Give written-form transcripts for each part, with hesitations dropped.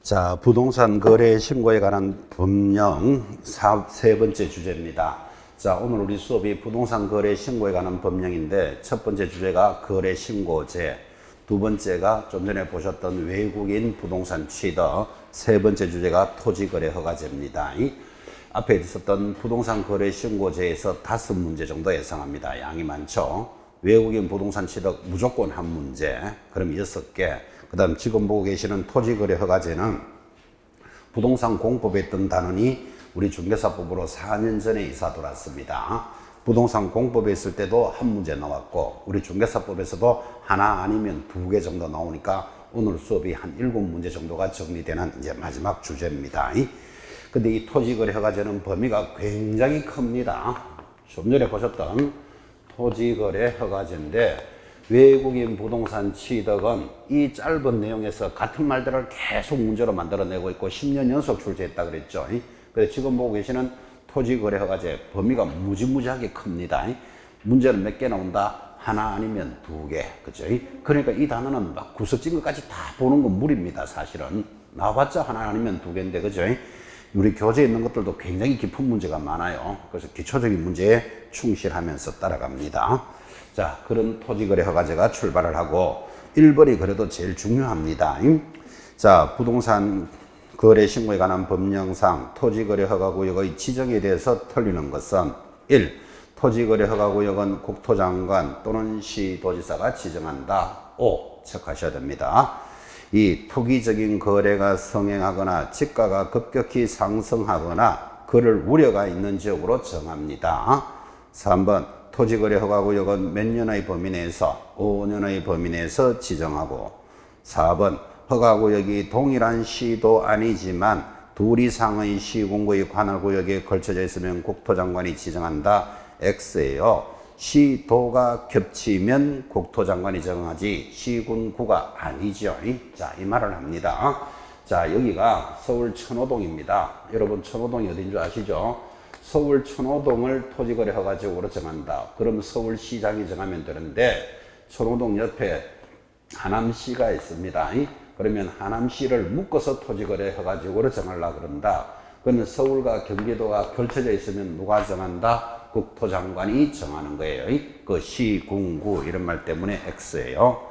자, 부동산 거래 신고에 관한 법령 세 번째 주제입니다. 자, 오늘 우리 수업이 부동산 거래 신고에 관한 법령인데 첫 번째 주제가 거래 신고제, 두 번째가 좀 전에 보셨던 외국인 부동산 취득, 세 번째 주제가 토지거래 허가제입니다. 앞에 있었던 부동산 거래 신고제에서 5문제 정도 예상합니다. 양이 많죠. 외국인 부동산 취득 무조건 한 문제, 그럼 6개. 그 다음 지금 보고 계시는 토지거래 허가제는 부동산 공법에 있던 단원이 우리 중개사법으로 4년 전에 이사 돌았습니다. 부동산 공법에 있을 때도 한 문제 나왔고 우리 중개사법에서도 하나 아니면 2개 정도 나오니까 오늘 수업이 한 7문제 정도가 정리되는 이제 마지막 주제입니다. 근데 이 토지거래 허가제는 범위가 굉장히 큽니다. 좀 전에 보셨던 토지거래 허가제인데 외국인 부동산 취득은 이 짧은 내용에서 같은 말들을 계속 문제로 만들어내고 있고 10년 연속 출제했다 그랬죠. 그래서 지금 보고 계시는 토지거래 허가제 범위가 무지무지하게 큽니다. 문제는 몇 개 나온다? 하나 아니면 2개. 그죠? 그러니까 이 단어는 막 구석진 것까지 다 보는 건 무리입니다. 사실은. 나와봤자 하나 아니면 2개인데, 그죠? 우리 교재에 있는 것들도 굉장히 깊은 문제가 많아요. 그래서 기초적인 문제에 충실하면서 따라갑니다. 자, 그런 토지거래 허가제가 출발을 하고 1번이 그래도 제일 중요합니다. 자, 부동산 거래 신고에 관한 법령상 토지거래 허가구역의 지정에 대해서 틀리는 것은 1. 토지거래 허가구역은 국토장관 또는 시도지사가 지정한다. 5. 체크하셔야 됩니다. 이 투기적인 거래가 성행하거나 지가가 급격히 상승하거나 그럴 우려가 있는 지역으로 정합니다. 3번 토지거래 허가구역은 몇 년의 범위 내에서 5년의 범위 내에서 지정하고 4번 허가구역이 동일한 시도 아니지만 둘 이상의 시군구의 관할구역에 걸쳐져 있으면 국토장관이 지정한다. X예요. 시도가 겹치면 국토장관이 정하지 시군구가 아니죠. 자, 이 말을 합니다. 자, 여기가 서울 천호동입니다. 여러분 천호동이 어딘 줄 아시죠? 서울 천호동을 토지거래 허가지역으로 정한다. 그럼 서울시장이 정하면 되는데 천호동 옆에 하남시가 있습니다. 그러면 하남시를 묶어서 토지거래 허가지역으로 정하려고 그런다. 그러면 서울과 경기도가 걸쳐져 있으면 누가 정한다? 국토장관이 정하는 거예요. 그 시군구 이런 말 때문에 X예요.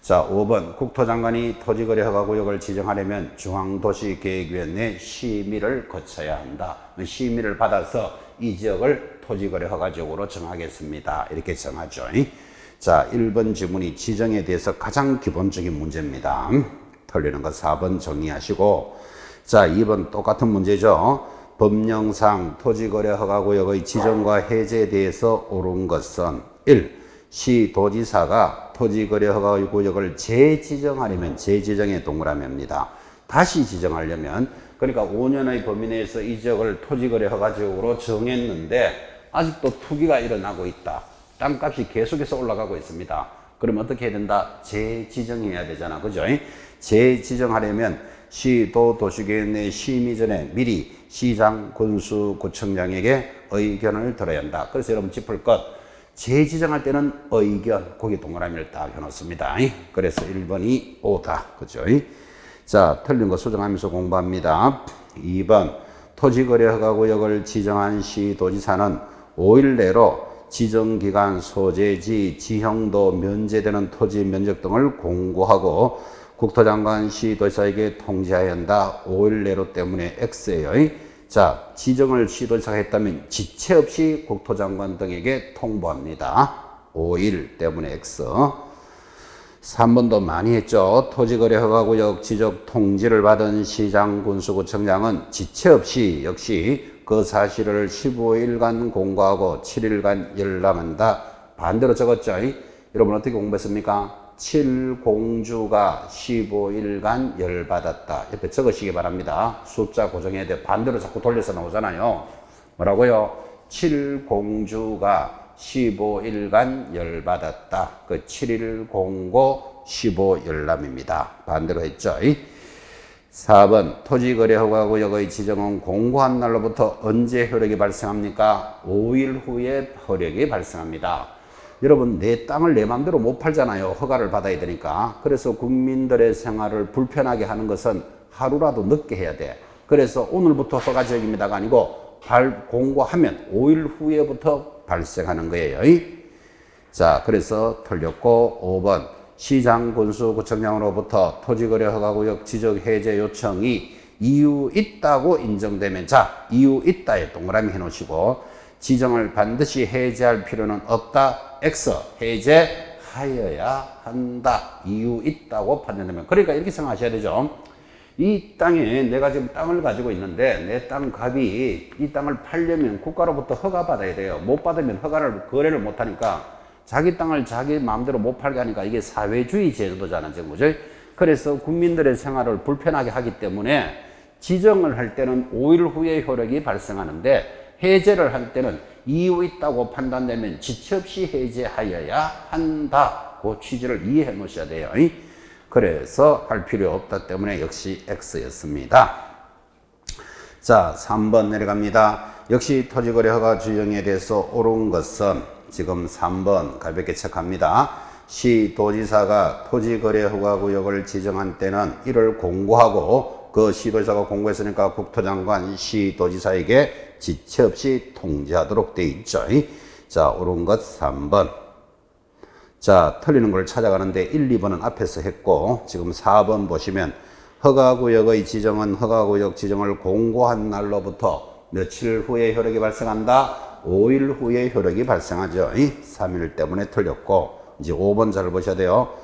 자, 5번 국토장관이 토지거래 허가구역을 지정하려면 중앙도시계획위원회 심의를 거쳐야 한다. 심의를 받아서 이 지역을 토지거래 허가지역으로 정하겠습니다. 이렇게 정하죠. 자, 1번 지문이 지정에 대해서 가장 기본적인 문제입니다. 틀리는 거 4번 정리하시고, 자, 2번 똑같은 문제죠. 법령상 토지거래 허가구역의 지정과 해제에 대해서 옳은 것은 1. 시도지사가 토지거래 허가구역을 재지정하려면 재지정의 동그라미입니다. 다시 지정하려면 그러니까 5년의 범위 내에서 이 지역을 토지거래 허가지역으로 정했는데 아직도 투기가 일어나고 있다. 땅값이 계속해서 올라가고 있습니다. 그럼 어떻게 해야 된다? 재지정해야 되잖아. 그죠? 재지정하려면 시도 도시계획내 심의 전에 미리 시장, 군수, 구청장에게 의견을 들어야 한다. 그래서 여러분 짚을 것 재지정할 때는 의견, 거기 동그라미를 딱 해놓습니다. 그래서 1번이 O다. 그죠? 자, 틀린 거 수정하면서 공부합니다. 2번, 토지거래 허가구역을 지정한 시도지사는 5일 내로 지정기간, 소재지, 지형도, 면제되는 토지 면적 등을 공고하고 국토장관 시도지사에게 통지해야 한다. 5일 내로 때문에 X예요. 자, 지정을 시도지사가 했다면 지체 없이 국토장관 등에게 통보합니다. 5일 때문에 X. 3번도 많이 했죠. 토지거래 허가구역 지적 통지를 받은 시장, 군수구청장은 지체 없이 역시 그 사실을 15일간 공고하고 7일간 열람한다. 반대로 적었죠. 여러분 어떻게 공부했습니까? 7공주가 15일간 열받았다. 옆에 적으시기 바랍니다. 숫자 고정해야 돼. 반대로 자꾸 돌려서 나오잖아요. 뭐라고요? 7공주가 15일간 열받았다. 그 7일 공고 15 열람입니다. 반대로 했죠. 4번 토지거래 허가구역의 지정은 공고한 날로부터 언제 효력이 발생합니까? 5일 후에 효력이 발생합니다. 여러분 내 땅을 내 맘대로 못 팔잖아요. 허가를 받아야 되니까. 그래서 국민들의 생활을 불편하게 하는 것은 하루라도 늦게 해야 돼. 그래서 오늘부터 허가지역입니다가 아니고 공고하면 5일 후에부터 발생하는 거예요. 자, 그래서 틀렸고 5번 시장군수구청장으로부터 토지거래 허가구역 지적 해제 요청이 이유 있다고 인정되면, 자, 이유 있다에 동그라미 해놓으시고 지정을 반드시 해제할 필요는 없다. X 해제하여야 한다. 이유 있다고 판단되면. 그러니까 이렇게 생각하셔야 되죠. 이 땅에 내가 지금 땅을 가지고 있는데 내 땅 갑이 이 땅을 팔려면 국가로부터 허가 받아야 돼요. 못 받으면 거래를 못 하니까 자기 땅을 자기 마음대로 못 팔게 하니까 이게 사회주의 제도잖아, 지금, 그죠? 그래서 국민들의 생활을 불편하게 하기 때문에 지정을 할 때는 5일 후에 효력이 발생하는데 해제를 할 때는 이유 있다고 판단되면 지체 없이 해제하여야 한다. 그 취지를 이해해 놓으셔야 돼요. 그래서 할 필요 없다 때문에 역시 X였습니다. 자, 3번 내려갑니다. 역시 토지거래 허가 지정에 대해서 옳은 것은 지금 3번 가볍게 체크합니다. 시도지사가 토지거래 허가구역을 지정한 때는 이를 공고하고 그 시도지사가 공고했으니까 국토장관 시도지사에게 지체 없이 통지하도록 되어 있죠. 자, 옳은 것 3번. 자, 틀리는 걸 찾아가는데 1, 2번은 앞에서 했고 지금 4번 보시면 허가구역의 지정은 허가구역 지정을 공고한 날로부터 며칠 후에 효력이 발생한다. 5일 후에 효력이 발생하죠. 3일 때문에 틀렸고 이제 5번 잘 보셔야 돼요.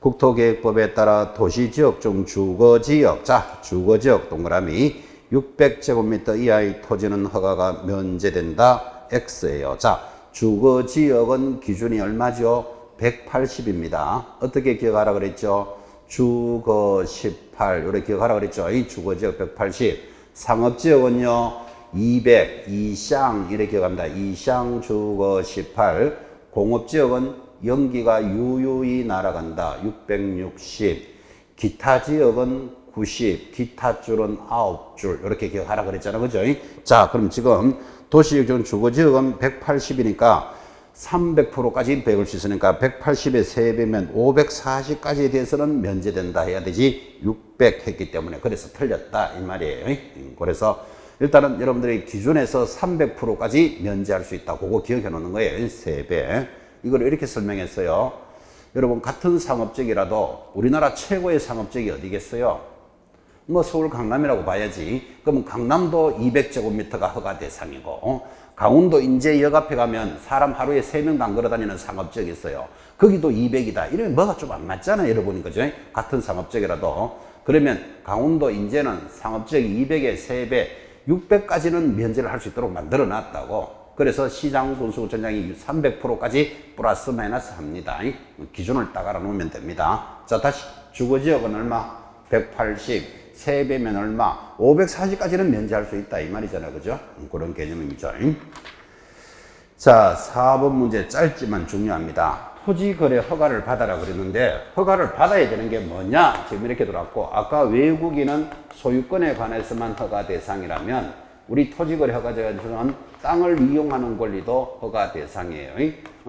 국토계획법에 따라 도시지역 중 주거지역, 자, 주거지역 동그라미 600제곱미터 이하의 토지는 허가가 면제된다. X예요. 자, 주거지역은 기준이 얼마죠? 180입니다. 어떻게 기억하라 그랬죠? 주거 18 이렇게 기억하라 그랬죠? 이 주거지역 180. 상업지역은요 200 이샹 이렇게 기억합니다. 이샹 주거 18. 공업지역은 연기가 유유히 날아간다. 660. 기타 지역은 90. 기타 줄은 9줄 이렇게 기억하라 그랬잖아, 그죠? 자, 그럼 지금 도시지역 주거지역은 180이니까 300%까지 배울 수 있으니까 180의 3배면 540까지에 대해서는 면제된다 해야 되지 600 했기 때문에 그래서 틀렸다 이 말이에요. 그래서 일단은 여러분들이 기준에서 300%까지 면제할 수 있다. 그거 기억해 놓는 거예요. 3배. 이걸 이렇게 설명했어요. 여러분 같은 상업지역이라도 우리나라 최고의 상업지역이 어디겠어요? 뭐 서울 강남이라고 봐야지. 그럼 강남도 200제곱미터가 허가 대상이고 강원도 인제역 앞에 가면 사람 하루에 3명도 안 걸어다니는 상업지역이 있어요. 거기도 200이다. 이러면 뭐가 좀 안 맞잖아요, 여러분이. 그죠? 같은 상업지역이라도. 그러면 강원도 인제는 상업지역이 200의 3배, 600까지는 면제를 할 수 있도록 만들어 놨다고. 그래서 시장군수구청장이 300%까지 플러스 마이너스 합니다. 기준을 딱 알아놓으면 됩니다. 자, 다시 주거지역은 얼마? 180. 3배면 얼마? 540까지는 면제할 수 있다 이 말이잖아요, 그죠? 그런 개념이죠. 자, 4번 문제 짧지만 중요합니다. 토지거래 허가를 받아라 그랬는데 허가를 받아야 되는 게 뭐냐? 지금 이렇게 들어왔고 아까 외국인은 소유권에 관해서만 허가 대상이라면 우리 토지거래 허가제에서는 땅을 이용하는 권리도 허가 대상이에요.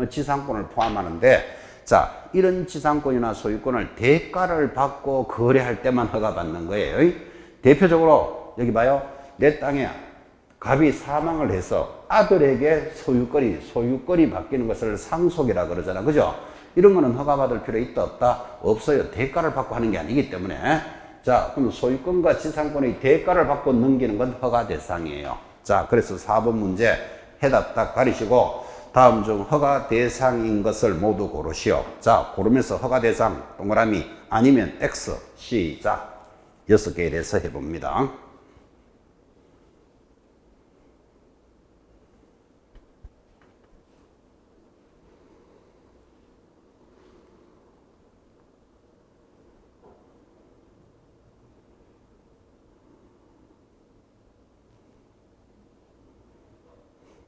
지상권을 포함하는데 자, 이런 지상권이나 소유권을 대가를 받고 거래할 때만 허가받는 거예요. 대표적으로 여기 봐요. 내 땅에 갑이 사망을 해서 아들에게 소유권이 바뀌는 것을 상속이라 그러잖아. 그죠? 이런 거는 허가받을 필요 있다 없다? 없어요. 대가를 받고 하는 게 아니기 때문에. 자, 그럼 소유권과 지상권의 대가를 받고 넘기는 건 허가 대상이에요. 자, 그래서 4번 문제 해답 딱 가리시고 다음 중 허가 대상인 것을 모두 고르시오. 자, 고르면서 허가 대상 동그라미 아니면 X 시작. 6개에 대해서 해봅니다.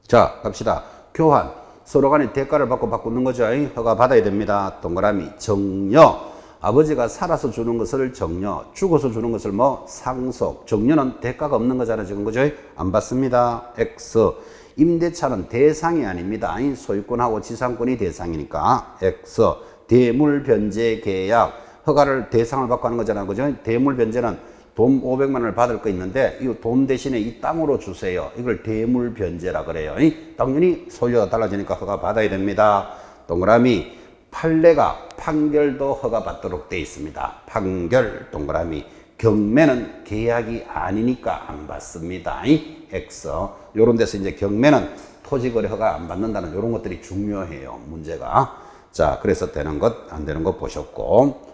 자, 갑시다. 교환. 서로 간에 대가를 받고 바꾸는 거죠. 허가 받아야 됩니다. 동그라미. 정려. 아버지가 살아서 주는 것을 정려. 죽어서 주는 것을 뭐? 상속. 정려는 대가가 없는 거잖아요. 지금 그죠? 안 받습니다. X. 임대차는 대상이 아닙니다. 소유권하고 지상권이 대상이니까. X. 대물 변제 계약. 허가를 대상을 받고 하는 거잖아요. 그죠? 대물 변제는 돈 500만 원을 받을 거 있는데 이 돈 대신에 이 땅으로 주세요. 이걸 대물 변제라 그래요. 당연히 소유가 달라지니까 허가 받아야 됩니다. 동그라미 판례가 판결도 허가 받도록 되어 있습니다. 판결 동그라미 경매는 계약이 아니니까 안 받습니다. X 요런 데서 이제 경매는 토지거래 허가 안 받는다는 이런 것들이 중요해요. 문제가. 자, 그래서 되는 것 안 되는 것 보셨고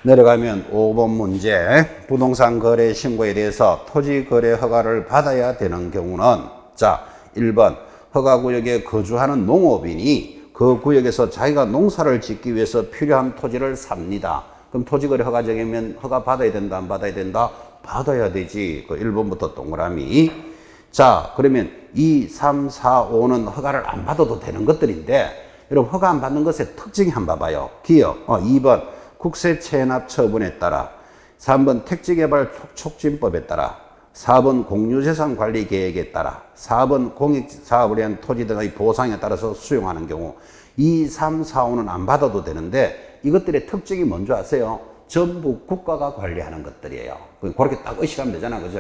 내려가면 5번 문제 부동산 거래 신고에 대해서 토지 거래 허가를 받아야 되는 경우는 자 1번 허가구역에 거주하는 농업인이 그 구역에서 자기가 농사를 짓기 위해서 필요한 토지를 삽니다. 그럼 토지거래 허가정이면 허가 받아야 된다 안 받아야 된다? 받아야 되지. 그 1번부터 동그라미. 자 그러면 2, 3, 4, 5는 허가를 안 받아도 되는 것들인데 여러분 허가 안 받는 것의 특징이 한번 봐봐요. 기업 2번 국세 체납 처분에 따라 3번 택지개발 촉진법에 따라 4번 공유재산 관리 계획에 따라 4번 공익사업을 위한 토지 등의 보상에 따라서 수용하는 경우 2, 3, 4, 5는 안 받아도 되는데 이것들의 특징이 뭔지 아세요? 전부 국가가 관리하는 것들이에요. 그렇게 딱 의식하면 되잖아. 그죠?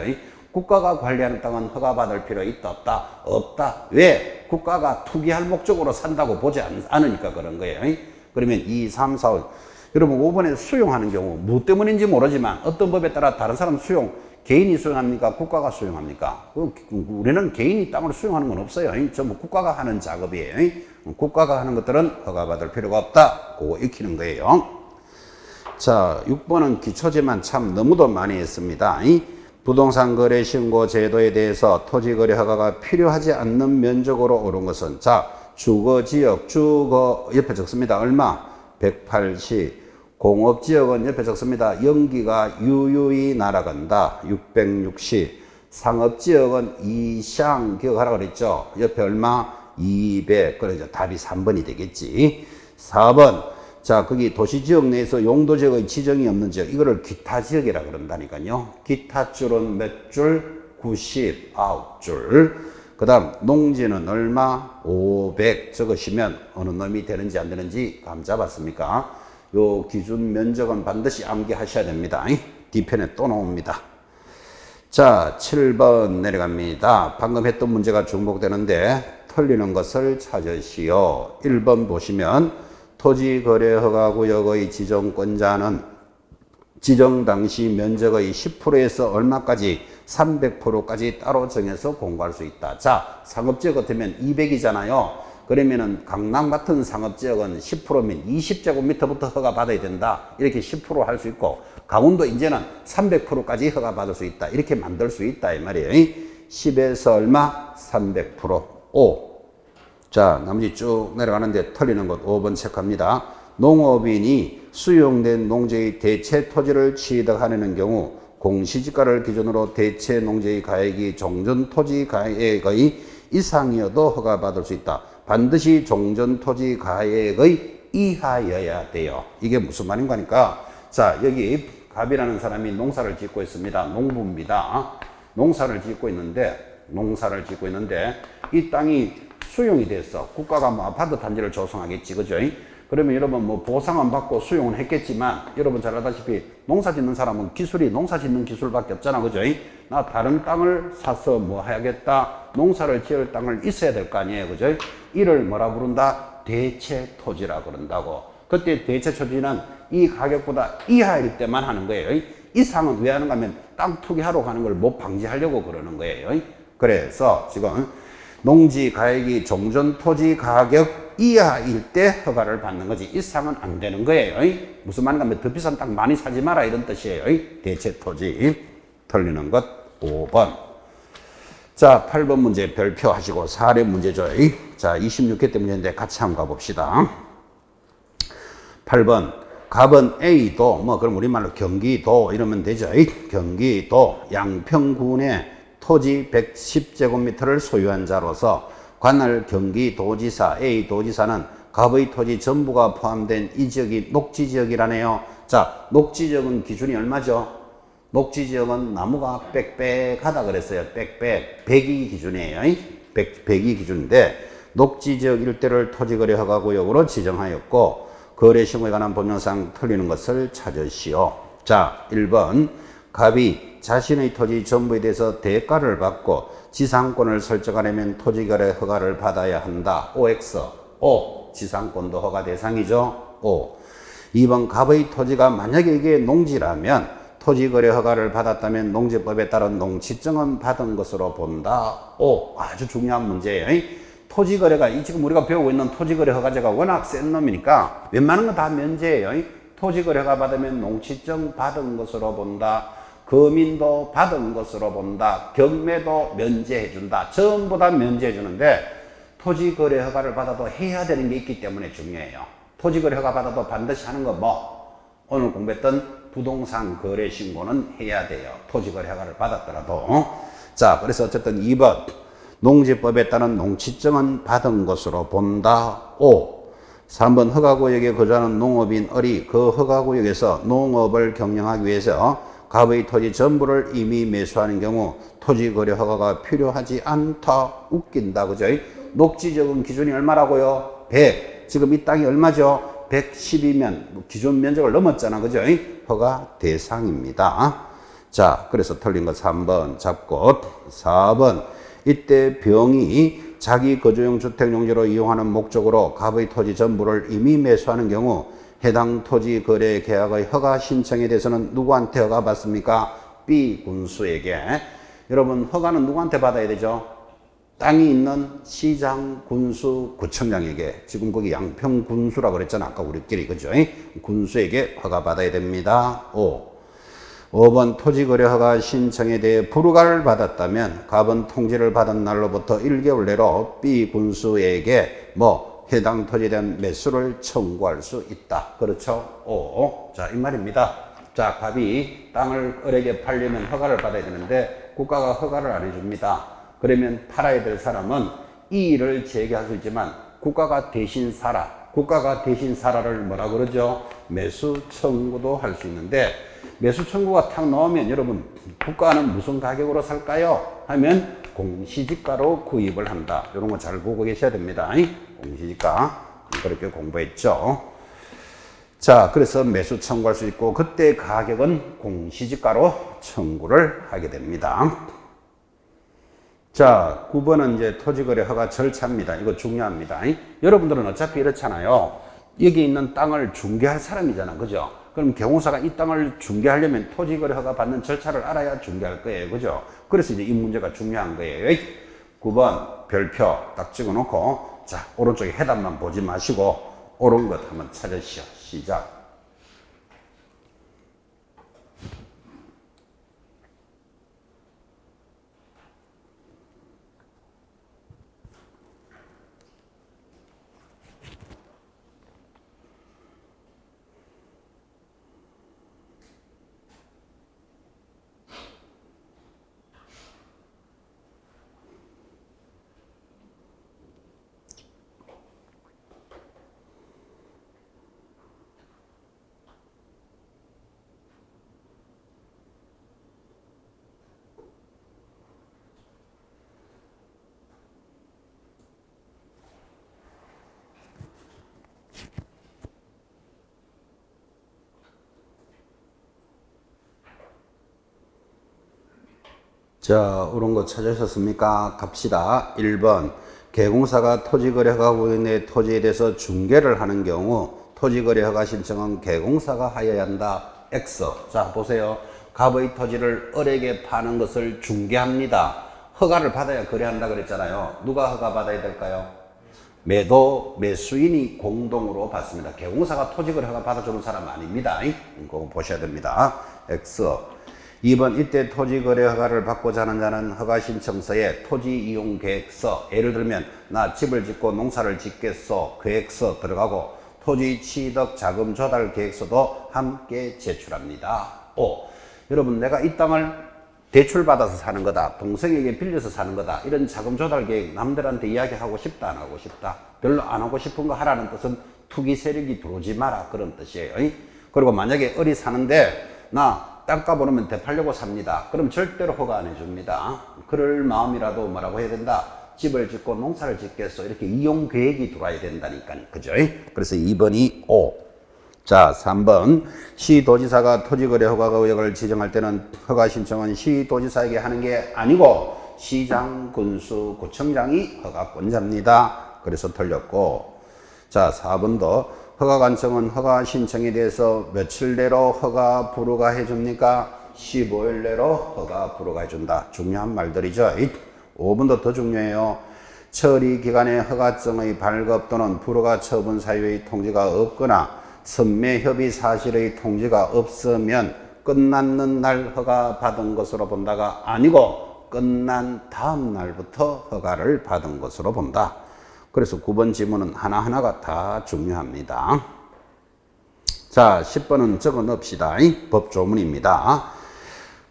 국가가 관리하는 땅은 허가받을 필요 있다 없다? 없다. 왜? 국가가 투기할 목적으로 산다고 보지 않으니까 그런 거예요. 그러면 2, 3, 4, 5 여러분 5번에 수용하는 경우 뭐 때문인지 모르지만 어떤 법에 따라 다른 사람 수용 개인이 수용합니까? 국가가 수용합니까? 우리는 개인이 땅을 수용하는 건 없어요. 전부 국가가 하는 작업이에요. 국가가 하는 것들은 허가받을 필요가 없다. 그거 익히는 거예요. 자 6번은 기초지만 참 너무도 많이 했습니다. 부동산 거래 신고 제도에 대해서 토지 거래 허가가 필요하지 않는 면적으로 오른 것은 자 주거지역 주거 옆에 적습니다. 얼마? 180 공업지역은 옆에 적습니다. 연기가 유유히 날아간다. 660 상업지역은 이샹 기억하라고 그랬죠. 옆에 얼마? 200 그래서 답이 3번이 되겠지. 4번 자 거기 도시지역 내에서 용도지역의 지정이 없는 지역 이거를 기타지역이라 그런다니까요. 기타줄은 몇 줄? 99줄. 그 다음 농지는 얼마? 500 적으시면 어느 놈이 되는지 안 되는지 감 잡았습니까? 요 기준 면적은 반드시 암기하셔야 됩니다. 뒤편에 또 나옵니다. 자 7번 내려갑니다. 방금 했던 문제가 중복되는데 틀리는 것을 찾으시오. 1번 보시면 토지거래허가구역의 지정권자는 지정 당시 면적의 10%에서 얼마까지 300%까지 따로 정해서 공고할 수 있다. 자, 상업지역 같으면 200이잖아요. 그러면은 강남 같은 상업지역은 10%면 20제곱미터부터 허가 받아야 된다. 이렇게 10% 할 수 있고 강원도 이제는 300%까지 허가 받을 수 있다. 이렇게 만들 수 있다 이 말이에요. 10에서 얼마? 300% 5. 자, 나머지 쭉 내려가는데 틀리는 것 5번 체크합니다. 농업인이 수용된 농지의 대체 토지를 취득하려는 경우 공시지가를 기준으로 대체 농지의 가액이 종전 토지 가액의 이상이어도 허가받을 수 있다. 반드시 종전 토지 가액의 이하여야 돼요. 이게 무슨 말인가 하니까 자 여기 갑이라는 사람이 농사를 짓고 있습니다. 농부입니다. 농사를 짓고 있는데 이 땅이 수용이 됐어. 국가가 뭐 아파트 단지를 조성하겠지. 그죠? 그러면 여러분 뭐 보상은 받고 수용은 했겠지만 여러분 잘 알다시피 농사 짓는 사람은 기술이 농사 짓는 기술밖에 없잖아. 그죠? 나 다른 땅을 사서 뭐 해야겠다. 농사를 지을 땅을 있어야 될 거 아니에요. 그죠? 이를 뭐라 부른다? 대체 토지라 그런다고. 그때 대체 토지는 이 가격보다 이하일 때만 하는 거예요. 이상은 왜 하는가 하면 땅 투기하러 가는 걸 못 방지하려고 그러는 거예요. 그래서 지금 농지 가액이 종전 토지 가격 이하일 때 허가를 받는 거지. 이상은 안 되는 거예요. 무슨 말인가 하면 더 비싼 땅 많이 사지 마라 이런 뜻이에요. 대체 토지. 틀리는 것 5번. 자 8번 문제 별표 하시고 사례 문제죠. 자 26회 때 문제인데 같이 한번 가봅시다. 8번 갑은 A도 뭐 그럼 우리말로 경기도 이러면 되죠. 경기도 양평군에 토지 110제곱미터를 소유한 자로서 관할 경기도지사 A도지사는 갑의 토지 전부가 포함된 이 지역이 녹지지역이라네요. 자, 녹지지역은 기준이 얼마죠? 녹지지역은 나무가 빽빽하다 그랬어요. 빽빽. 100이 기준이에요. 100이 기준인데 녹지지역 일대를 토지거래 허가구역으로 지정하였고 거래신고에 관한 법령상 틀리는 것을 찾으시오. 자, 1번 갑이 자신의 토지 전부에 대해서 대가를 받고 지상권을 설정하려면 토지거래 허가를 받아야 한다. OX. O. 지상권도 허가 대상이죠. O. 2번 갑의 토지가 만약에 이게 농지라면 토지거래 허가를 받았다면 농지법에 따른 농지증은 받은 것으로 본다. O. 아주 중요한 문제예요. 토지거래가 지금 우리가 배우고 있는 토지거래 허가제가 워낙 센 놈이니까 웬만한 건 다 면제예요. 토지거래 허가 받으면 농지증 받은 것으로 본다. 거민도 받은 것으로 본다. 경매도 면제해준다. 전부 다 면제해주는데 토지거래 허가를 받아도 해야 되는 게 있기 때문에 중요해요. 토지거래 허가 받아도 반드시 하는 거 뭐? 오늘 공부했던 부동산 거래 신고는 해야 돼요. 토지거래 허가를 받았더라도. 자, 그래서 어쨌든 2번 농지법에 따른 농지증은 받은 것으로 본다. O. 3번 허가구역에 거주하는 농업인 을이 그 허가구역에서 농업을 경영하기 위해서 갑의 토지 전부를 이미 매수하는 경우 토지거래 허가가 필요하지 않다. 웃긴다. 그죠? 녹지적은 기준이 얼마라고요? 100. 지금 이 땅이 얼마죠? 110이면 기준 면적을 넘었잖아. 그죠? 허가 대상입니다. 자, 그래서 틀린 거 3번 잡고 4번 이때 병이 자기 거주용 주택용지로 이용하는 목적으로 갑의 토지 전부를 이미 매수하는 경우 해당 토지 거래 계약의 허가 신청에 대해서는 누구한테 허가 받습니까? B 군수에게. 여러분 허가는 누구한테 받아야 되죠? 땅이 있는 시장, 군수, 구청장에게. 지금 거기 양평 군수라고 그랬잖아. 아까 우리끼리. 그죠? 군수에게 허가 받아야 됩니다. 5번 토지거래 허가 신청에 대해 불허가를 받았다면 갑은 통지를 받은 날로부터 1개월 내로 B 군수에게 해당 토지에 대한 매수를 청구할 수 있다. 그렇죠? 5. 자, 이 말입니다. 자, 갑이 땅을 을에게 팔려면 허가를 받아야 되는데 국가가 허가를 안 해줍니다. 그러면 팔아야 될 사람은 이의를 제기할 수 있지만 국가가 대신 사라. 국가가 대신 사라를 뭐라 그러죠? 매수 청구도 할 수 있는데 매수 청구가 탁 나오면 여러분 국가는 무슨 가격으로 살까요? 하면 공시지가로 구입을 한다. 이런 거 잘 보고 계셔야 됩니다. 공시지가 그렇게 공부했죠. 자, 그래서 매수 청구할 수 있고 그때 가격은 공시지가로 청구를 하게 됩니다. 자, 9번은 이제 토지거래 허가 절차입니다. 이거 중요합니다. 여러분들은 어차피 이렇잖아요. 여기 있는 땅을 중개할 사람이잖아. 그죠? 그럼 경호사가 이 땅을 중개하려면 토지거래 허가 받는 절차를 알아야 중개할 거예요. 그죠? 그래서 이제 이 문제가 중요한 거예요. 9번 별표 딱 찍어 놓고 자, 오른쪽에 해답만 보지 마시고 옳은 것 한번 찾으시오. 시작. 자, 옳은 거 찾으셨습니까? 갑시다. 1번. 개공사가 토지거래 허가구역의 토지에 대해서 중개를 하는 경우 토지거래 허가 신청은 개공사가 하여야 한다. X. 자, 보세요. 갑의 토지를 을에게 파는 것을 중개합니다. 허가를 받아야 거래한다 그랬잖아요. 누가 허가 받아야 될까요? 매수인이 공동으로 받습니다. 개공사가 토지거래 허가 받아주는 사람 아닙니다. 그거 보셔야 됩니다. X. 2번 이때 토지거래 허가를 받고자 하는 자는 허가 신청서에 토지이용계획서, 예를 들면 나 집을 짓고 농사를 짓겠소 계획서 들어가고 토지 취득 자금 조달 계획서도 함께 제출합니다. 5. 여러분 내가 이 땅을 대출받아서 사는 거다, 동생에게 빌려서 사는 거다, 이런 자금 조달 계획 남들한테 이야기하고 싶다 안 하고 싶다? 별로 안 하고 싶은 거 하라는 뜻은 투기 세력이 들어오지 마라 그런 뜻이에요. 그리고 만약에 을이 사는데 나 땅값 오르면 되팔려고 삽니다. 그럼 절대로 허가 안 해줍니다. 그럴 마음이라도 뭐라고 해야 된다? 집을 짓고 농사를 짓겠어. 이렇게 이용 계획이 들어와야 된다니까. 그죠? 그래서 2번이 O. 자, 3번. 시도지사가 토지거래 허가구역을 지정할 때는 허가 신청은 시도지사에게 하는 게 아니고 시장, 군수, 구청장이 허가권자입니다. 그래서 틀렸고. 자, 4번도 허가 관청은 허가 신청에 대해서 며칠 내로 허가 불허가 해줍니까? 15일 내로 허가 불허가 해준다. 중요한 말들이죠. 5번도 더 중요해요. 처리 기간에 허가증의 발급 또는 불허가 처분 사유의 통지가 없거나 선매 협의 사실의 통지가 없으면 끝났는 날 허가 받은 것으로 본다가 아니고 끝난 다음 날부터 허가를 받은 것으로 본다. 그래서 9번 지문은 하나하나가 다 중요합니다. 자, 10번은 적어 넣읍시다. 법조문입니다.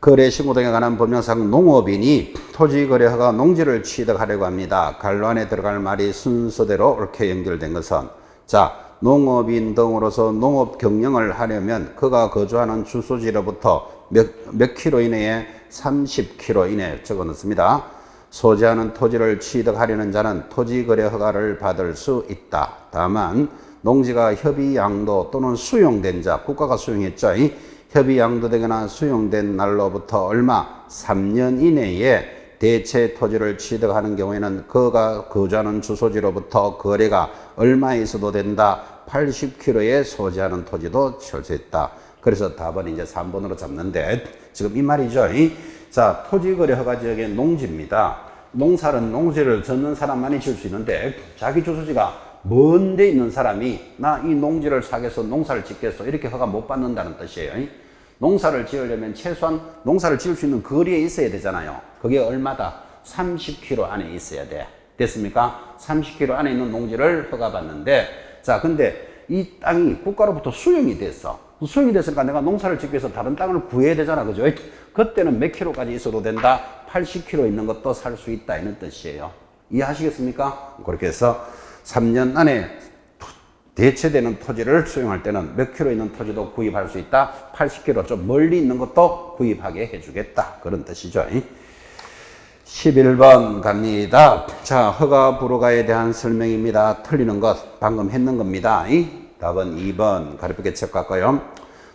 거래 신고 등에 관한 법령상 농업인이 토지거래허가 농지를 취득하려고 합니다. 갈로 안에 들어갈 말이 순서대로 옳게 연결된 것은, 자, 농업인 등으로서 농업 경영을 하려면 그가 거주하는 주소지로부터 몇 킬로 이내에 30킬로 이내 적어 넣습니다. 소지하는 토지를 취득하려는 자는 토지거래 허가를 받을 수 있다. 다만 농지가 협의양도 또는 수용된 자, 국가가 수용했죠. 협의양도되거나 수용된 날로부터 얼마 3년 이내에 대체 토지를 취득하는 경우에는 그가 거주하는 주소지로부터 거래가 얼마 있어도 된다. 80km에 소지하는 토지도 철수했다. 그래서 답은 이제 3번으로 잡는데, 지금 이 말이죠. 자, 토지거래 허가 지역의 농지입니다. 농사는 농지를 짓는 사람만이 지을 수 있는데 자기 주소지가 먼 데 있는 사람이 나 이 농지를 사겠어, 농사를 짓겠어, 이렇게 허가 못 받는다는 뜻이에요. 농사를 지으려면 최소한 농사를 지을 수 있는 거리에 있어야 되잖아요. 그게 얼마다? 30km 안에 있어야 돼. 됐습니까? 30km 안에 있는 농지를 허가받는데, 자, 근데 이 땅이 국가로부터 수용이 됐어. 수용이 됐으니까 내가 농사를 짓기 위해서 다른 땅을 구해야 되잖아. 그죠? 그때는 몇 킬로까지 있어도 된다? 80km 있는 것도 살 수 있다. 이런 뜻이에요. 이해하시겠습니까? 그렇게 해서 3년 안에 대체되는 토지를 수용할 때는 몇 킬로 있는 토지도 구입할 수 있다. 80킬로 좀 멀리 있는 것도 구입하게 해주겠다. 그런 뜻이죠. 11번 갑니다. 자, 허가 불허가에 대한 설명입니다. 틀리는 것 방금 했는 겁니다. 답은 2번 가볍게 체크할까요?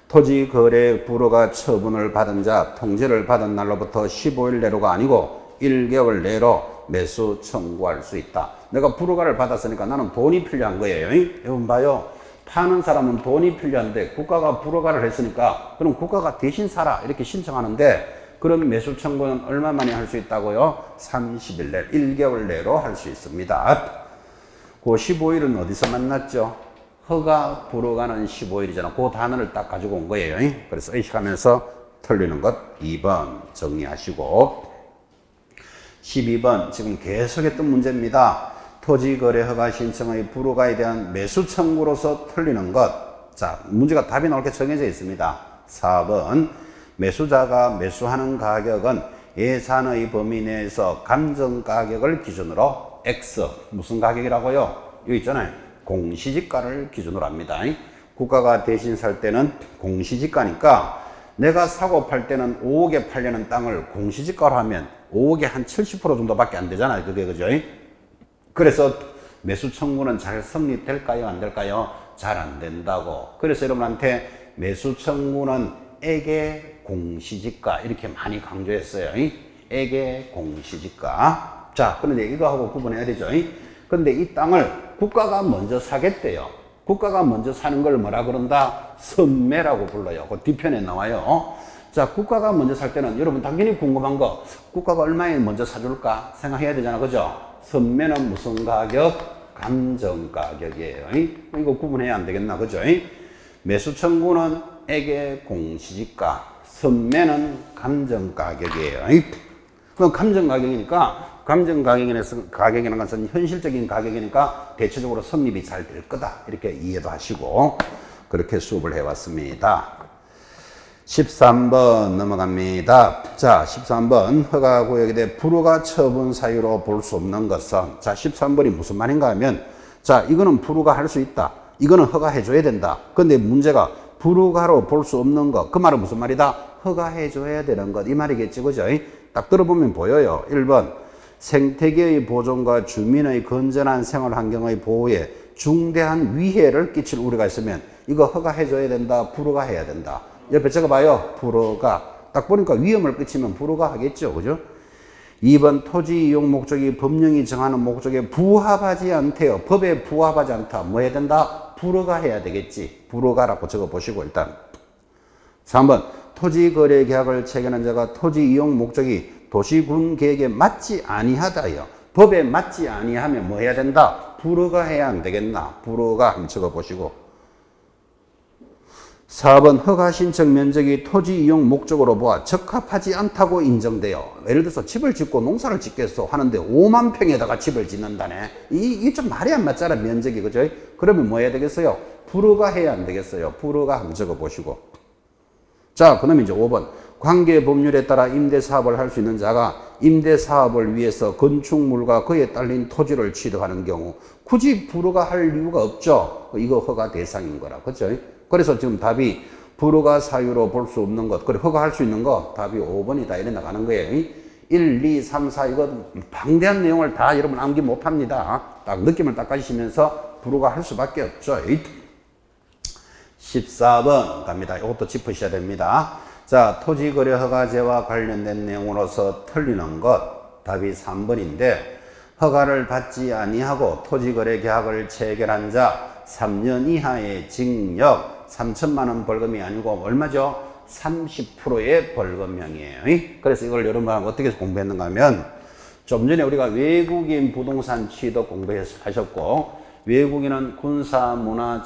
토지 거래 불허가 처분을 받은 자, 통지를 받은 날로부터 15일 내로가 아니고 1개월 내로 매수 청구할 수 있다. 내가 불허가를 받았으니까 나는 돈이 필요한 거예요. 여러분 봐요. 파는 사람은 돈이 필요한데 국가가 불허가를 했으니까 그럼 국가가 대신 사라 이렇게 신청하는데, 그럼 매수 청구는 얼마 만에 할 수 있다고요? 30일 내, 1개월 내로 할 수 있습니다. 그 15일은 어디서 만났죠? 허가 불허가는 15일이잖아. 그 단어를 딱 가지고 온 거예요. 그래서 의식하면서 틀리는 것 2번 정리하시고, 12번 지금 계속했던 문제입니다. 토지거래 허가 신청의 불허가에 대한 매수 청구로서 틀리는 것. 자, 문제가 답이 나올 게 정해져 있습니다. 4번 매수자가 매수하는 가격은 예산의 범위 내에서 감정가격을 기준으로 X, 무슨 가격이라고요? 여기 있잖아요. 공시지가를 기준으로 합니다. 국가가 대신 살 때는 공시지가니까 내가 사고 팔 때는 5억에 팔려는 땅을 공시지가로 하면 5억에 한 70% 정도밖에 안 되잖아요. 그게 그죠? 그래서 매수 청구는 잘 성립될까요? 안 될까요? 잘 안 된다고. 그래서 여러분한테 매수 청구는 액의 공시지가 이렇게 많이 강조했어요. 액의 공시지가. 자, 그런데 이거하고 구분해야 되죠. 그런데 이 땅을 국가가 먼저 사겠대요. 국가가 먼저 사는 걸 뭐라 그런다? 선매라고 불러요. 그 뒤편에 나와요. 자, 국가가 먼저 살 때는 여러분 당연히 궁금한 거, 국가가 얼마에 먼저 사줄까 생각해야 되잖아. 그죠? 선매는 무슨 가격? 감정가격이에요. 이거 구분해야 안 되겠나. 그죠? 매수 청구는 액의 공시지가, 선매는 감정가격이에요. 그럼 감정가격이니까, 가격이라는 것은 현실적인 가격이니까 대체적으로 성립이 잘 될 거다. 이렇게 이해도 하시고, 그렇게 수업을 해왔습니다. 13번 넘어갑니다. 자, 13번 허가구역에 대해 불허가 처분 사유로 볼 수 없는 것은, 자, 13번이 무슨 말인가 하면, 자, 이거는 불허가 할 수 있다. 이거는 허가해줘야 된다. 근데 문제가 불허가로 볼 수 없는 것. 그 말은 무슨 말이다? 허가해줘야 되는 것. 이 말이겠지. 그죠? 딱 들어보면 보여요. 1번. 생태계의 보존과 주민의 건전한 생활 환경의 보호에 중대한 위해를 끼칠 우려가 있으면 이거 허가해줘야 된다, 불허가해야 된다. 옆에 적어봐요. 불허가. 딱 보니까 위험을 끼치면 불허가 하겠죠. 그죠? 2번 토지 이용 목적이 법령이 정하는 목적에 부합하지 않대요. 법에 부합하지 않다. 뭐 해야 된다? 불허가 해야 되겠지. 불허가라고 적어보시고 일단. 3번 토지 거래 계약을 체결한 자가 토지 이용 목적이 도시군 계획에 맞지 아니하다요. 법에 맞지 아니하면 뭐 해야 된다? 불허가 해야 안 되겠나? 불허가 한번 적어보시고. 4번 허가 신청 면적이 토지 이용 목적으로 보아 적합하지 않다고 인정돼요. 예를 들어서 집을 짓고 농사를 짓겠어 하는데 5만 평에다가 집을 짓는다네. 이게 좀 말이 안 맞잖아, 면적이. 그죠? 그러면 뭐 해야 되겠어요? 불허가 해야 안 되겠어요. 불허가 한번 적어보시고. 자, 그럼 이제 5번. 관계 법률에 따라 임대 사업을 할 수 있는 자가 임대 사업을 위해서 건축물과 그에 딸린 토지를 취득하는 경우 굳이 불허가 할 이유가 없죠. 이거 허가 대상인 거라. 그죠? 그래서 지금 답이 불허가 사유로 볼 수 없는 것, 그리고 허가할 수 있는 것, 답이 5번이다. 이래 나가는 거예요. 1, 2, 3, 4 이거 방대한 내용을 다 여러분 암기 못합니다. 딱 느낌을 닦아주시면서 불허가 할 수밖에 없죠. 14번 갑니다. 이것도 짚으셔야 됩니다. 자, 토지거래 허가제와 관련된 내용으로서 틀리는 것, 답이 3번인데 허가를 받지 아니하고 토지거래 계약을 체결한 자 3년 이하의 징역 3천만 원 벌금이 아니고 얼마죠? 30%의 벌금형이에요. 그래서 이걸 여러분 어떻게 공부했는가 하면 좀 전에 우리가 외국인 부동산 취득 공부하셨고 외국인은 군사, 문화,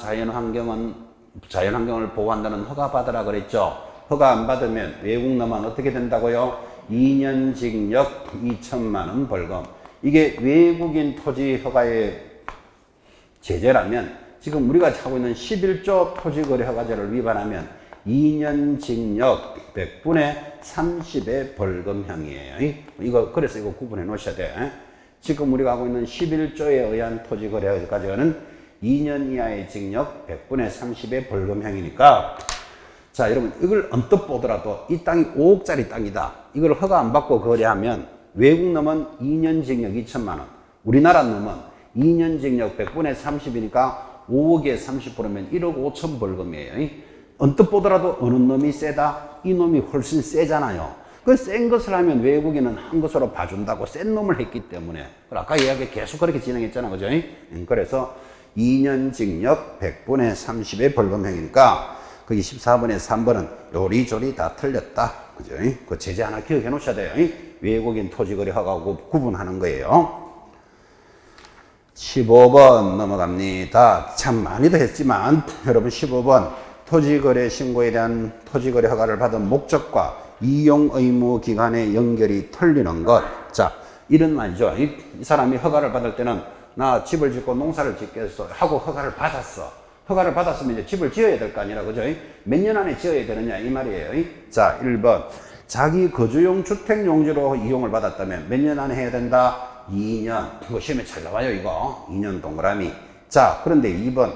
자연환경을 보호한다는 허가 받으라 그랬죠. 허가 안 받으면 외국 놈은 어떻게 된다고요? 2년 징역 2천만 원 벌금. 이게 외국인 토지 허가의 제재라면 지금 우리가 하고 있는 11조 토지거래 허가제를 위반하면 2년 징역 100분의 30의 벌금형이에요. 그래서 이거 구분해 놓으셔야 돼. 지금 우리가 하고 있는 11조에 의한 토지거래 허가제는 2년 이하의 징역 100분의 30의 벌금형이니까 자, 여러분 이걸 언뜻 보더라도 이 땅이 5억짜리 땅이다. 이걸 허가 안 받고 거래하면 외국 놈은 2년 징역 2천만 원, 우리나라 놈은 2년 징역 100분의 30이니까 5억에 30%면 1억 5천 벌금이에요. 언뜻 보더라도 어느 놈이 세다? 이 놈이 훨씬 세잖아요. 그 센 것을 하면 외국인은 한 것으로 봐준다고 센 놈을 했기 때문에. 아까 이야기 계속 그렇게 진행했잖아. 그죠? 그래서 2년 징역 100분의 30의 벌금형이니까 거기 14번에 3번은 요리조리 다 틀렸다. 그죠? 그 제재 하나 기억해 놓으셔야 돼요. 외국인 토지거래 허가하고 구분하는 거예요. 15번 넘어갑니다. 참 많이도 했지만 여러분 15번 토지거래 신고에 대한 토지거래 허가를 받은 목적과 이용 의무 기간의 연결이 틀리는 것. 자, 이런 말이죠. 이 사람이 허가를 받을 때는 나 집을 짓고 농사를 짓겠어 하고 허가를 받았어. 허가를 받았으면 이제 집을 지어야 될 거 아니라, 그죠? 몇 년 안에 지어야 되느냐 이 말이에요. 자, 1번 자기 거주용 주택 용지로 이용을 받았다면 몇 년 안에 해야 된다? 2년. 이거 시험에 잘 나와요, 이거. 2년 동그라미. 자, 그런데 2번.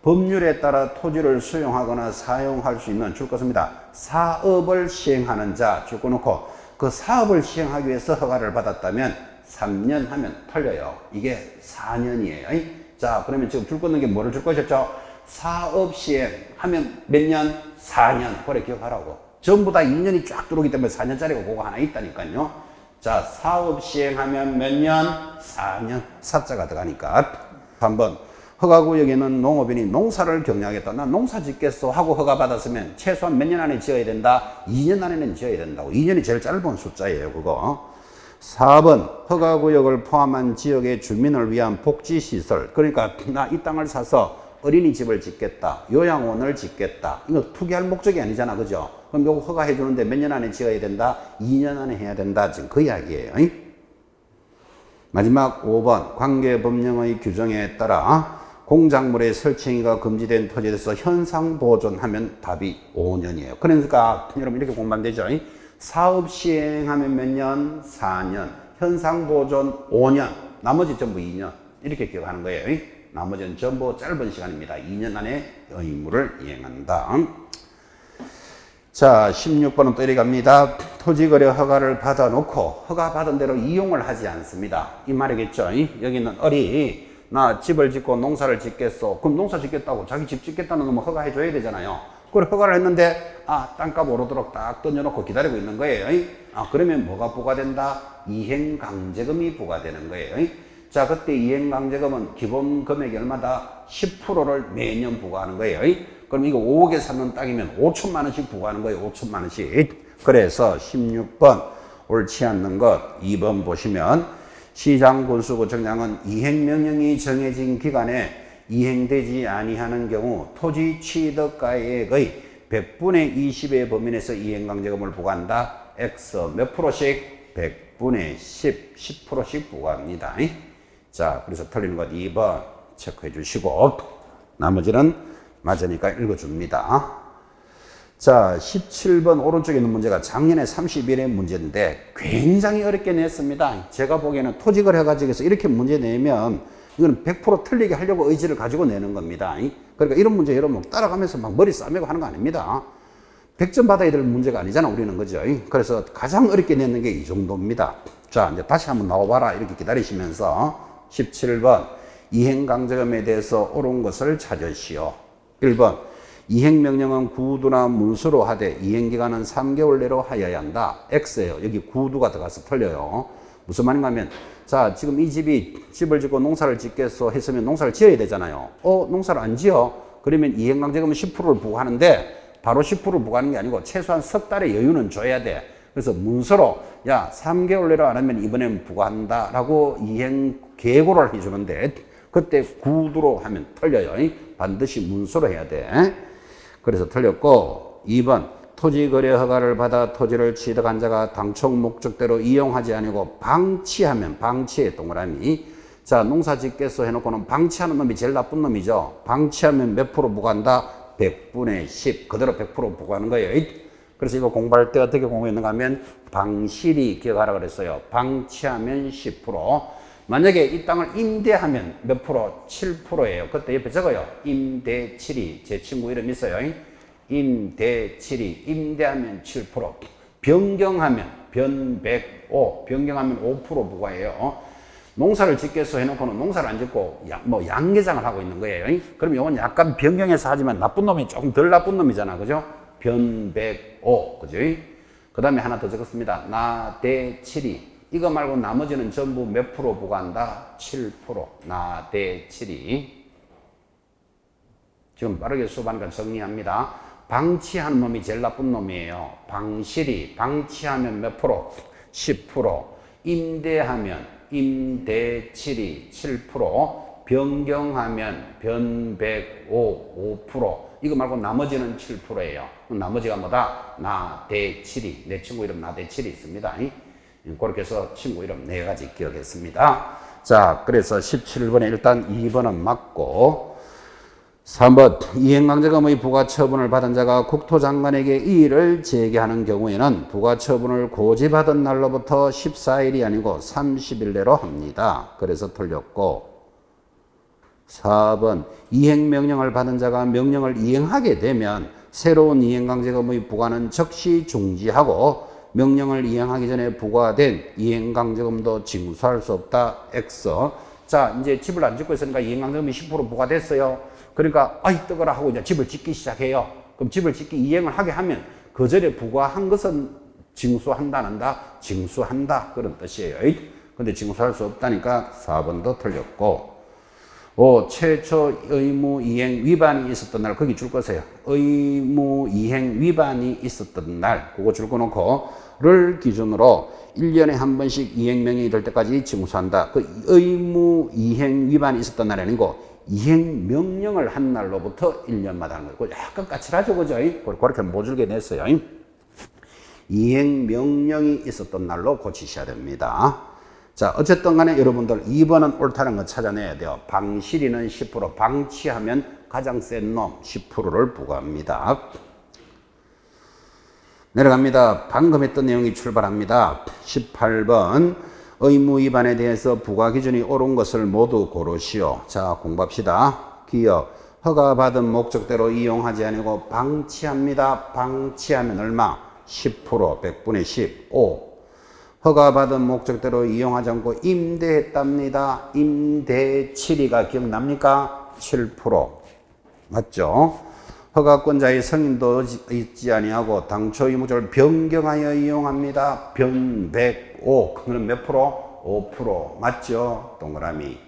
법률에 따라 토지를 수용하거나 사용할 수 있는 줄 것입니다. 사업을 시행하는 자 줄 거 놓고 그 사업을 시행하기 위해서 허가를 받았다면 3년 하면 틀려요. 이게 4년이에요. 자, 그러면 지금 줄 거는 게 뭐를 줄 것이었죠? 사업 시행하면 몇 년? 4년. 그래 기억하라고. 전부 다 2년이 쫙 들어오기 때문에 4년짜리가 그거 하나 있다니까요. 자, 사업 시행하면 몇 년? 4년. 사자가 들어가니까. 3번. 허가구역에는 농업인이 농사를 경영하겠다. 난 농사 짓겠어 하고 허가 받았으면 최소한 몇 년 안에 지어야 된다? 2년 안에는 지어야 된다고. 2년이 제일 짧은 숫자예요, 그거. 4번. 허가구역을 포함한 지역의 주민을 위한 복지시설. 그러니까 나 이 땅을 사서 어린이집을 짓겠다. 요양원을 짓겠다. 이거 투기할 목적이 아니잖아, 그죠? 그럼 이거 허가해 주는데 몇 년 안에 지어야 된다? 2년 안에 해야 된다. 지금 그 이야기예요. 마지막 5번. 관계법령의 규정에 따라 공작물의 설치행위가 금지된 토지에 대해서 현상 보존하면 답이 5년이에요. 그러니까 여러분 이렇게 공부하면 되죠. 사업 시행하면 몇 년? 4년. 현상 보존 5년. 나머지 전부 2년. 이렇게 기억하는 거예요. 나머지는 전부 짧은 시간입니다. 2년 안에 의무를 이행한다. 자, 16번은 또 이렇게 갑니다. 토지거래 허가를 받아놓고 허가 받은 대로 이용을 하지 않습니다. 이 말이겠죠. 여기는 을이 나 집을 짓고 농사를 짓겠어. 그럼 농사 짓겠다고 자기 집 짓겠다는 놈은 허가해 줘야 되잖아요. 그걸 허가를 했는데 땅값 오르도록 딱 던져놓고 기다리고 있는 거예요. 그러면 뭐가 부과된다? 이행강제금이 부과되는 거예요. 자, 그때 이행강제금은 기본 금액이 얼마다? 10%를 매년 부과하는 거예요. 그럼 이거 5억에 사는 땅이면 5천만 원씩 부과하는 거예요. 5천만 원씩. 그래서 16번 옳지 않는 것 2번 보시면 시장 군수구 정량은 이행명령이 정해진 기간에 이행되지 아니하는 경우 토지 취득가액의 100분의 20의 범위 내에서 이행강제금을 부과한다. X 몇 프로씩? 100분의 10, 10%씩 부과합니다. 자, 그래서 틀리는 것 2번 체크해 주시고 나머지는 맞으니까 읽어줍니다. 자, 17번 오른쪽에 있는 문제가 작년에 31회 문제인데 굉장히 어렵게 냈습니다. 제가 보기에는 토지거래 가지고서 이렇게 문제 내면 이거는 100% 틀리게 하려고 의지를 가지고 내는 겁니다. 그러니까 이런 문제 여러분 따라가면서 막 머리 싸매고 하는 거 아닙니다. 100점 받아야 될 문제가 아니잖아, 우리는. 그죠? 그래서 가장 어렵게 내는 게 이 정도입니다. 자, 이제 다시 한번 나와봐라. 이렇게 기다리시면서 17번 이행강제금에 대해서 옳은 것을 찾으시오. 1번 이행명령은 구두나 문서로 하되 이행기간은 3개월 내로 하여야 한다. X예요. 여기 구두가 들어가서 틀려요. 무슨 말인가 하면 자, 지금 이 집을 짓고 농사를 짓겠어 했으면 농사를 지어야 되잖아요. 농사를 안 지어? 그러면 이행강제금은 10%를 부과하는데 바로 10%를 부과하는 게 아니고 최소한 석 달의 여유는 줘야 돼. 그래서 문서로 야 3개월 내로 안 하면 이번엔 부과한다 라고 이행 계고를 해주는데 그때 구두로 하면 틀려요. 반드시 문서로 해야 돼. 그래서 틀렸고 2번 토지거래 허가를 받아 토지를 취득한 자가 당초 목적대로 이용하지 아니고 방치하면 방치의 동그라미. 자, 농사 짓겠어 해놓고는 방치하는 놈이 제일 나쁜 놈이죠. 방치하면 몇 프로 부과한다? 100분의 10 그대로 100% 부과하는 거예요. 그래서 이거 공부할 때 어떻게 공부했는가 하면 방실이 기억하라 그랬어요. 방치하면 10%. 만약에 이 땅을 임대하면 몇 프로? 7%예요. 그때 옆에 적어요. 임대칠이. 제 친구 이름 있어요. 임대칠이. 임대하면 7%. 변경하면 변105. 변경하면 5% 부과해요. 농사를 짓겠어 해놓고는 농사를 안 짓고 양계장을 하고 있는 거예요. 그럼 이건 약간 변경해서 하지만 나쁜 놈이 조금 덜 나쁜 놈이잖아. 그죠? 변105. 그죠? 그 다음에 하나 더 적었습니다. 나대칠이. 이거 말고 나머지는 전부 몇 프로 부과한다? 7%. 나대칠이. 지금 빠르게 수업하니까 정리합니다. 방치하는 놈이 제일 나쁜 놈이에요. 방실이. 방치하면 몇 프로? 10%. 임대하면 임대칠이 7%. 변경하면 변105 5%. 이거 말고 나머지는 7%예요. 나머지가 뭐다? 나대칠이. 내 친구 이름 나대칠이 있습니다. 그렇게 해서 친구 이름 4가지 기억했습니다. 자, 그래서 17번에 일단 2번은 맞고 3번 이행강제금의 부과처분을 받은 자가 국토장관에게 이의를 제기하는 경우에는 부과처분을 고지받은 날로부터 14일이 아니고 30일 내로 합니다. 그래서 틀렸고 4번 이행명령을 받은 자가 명령을 이행하게 되면 새로운 이행강제금의 부과는 즉시 중지하고 명령을 이행하기 전에 부과된 이행강제금도 징수할 수 없다. X. 자, 이제 집을 안 짓고 있으니까 이행강제금이 10% 부과됐어요. 그러니까 아이 뜨거라 하고 이제 집을 짓기 시작해요. 그럼 집을 짓기 이행을 하게 하면 그 전에 부과한 것은 징수한다, 안 한다? 징수한다. 그런 뜻이에요. 근데 징수할 수 없다니까 4번도 틀렸고 5. 최초 의무 이행 위반이 있었던 날 거기 줄 거세요. 의무 이행 위반이 있었던 날 그거 줄 거 놓고 를 기준으로 1년에 한 번씩 이행명령이 될 때까지 징수한다. 그 의무 이행 위반이 있었던 날이 아니고 이행명령을 한 날로부터 1년마다 하는 거예요. 약간 까칠하죠, 그죠? 그렇게 모질게 냈어요. 이행명령이 있었던 날로 고치셔야 됩니다. 자, 어쨌든 간에 여러분들 2번은 옳다는 거 찾아내야 돼요. 방실이는 10%, 방치하면 가장 센 놈 10%를 부과합니다. 내려갑니다. 방금 했던 내용이 출발합니다. 18번 의무 위반에 대해서 부과 기준이 옳은 것을 모두 고르시오. 자, 공부합시다. 기억 허가받은 목적대로 이용하지 아니고 방치합니다. 방치하면 얼마? 10%, 100분의 10, 5. 허가받은 목적대로 이용하지 않고 임대했답니다. 임대치리가 기억납니까? 7%. 맞죠? 허가권자의 승인도 있지 아니하고 당초 의무자를 변경하여 이용합니다. 변백 5. 그럼 몇 프로? 5%. 맞죠? 동그라미.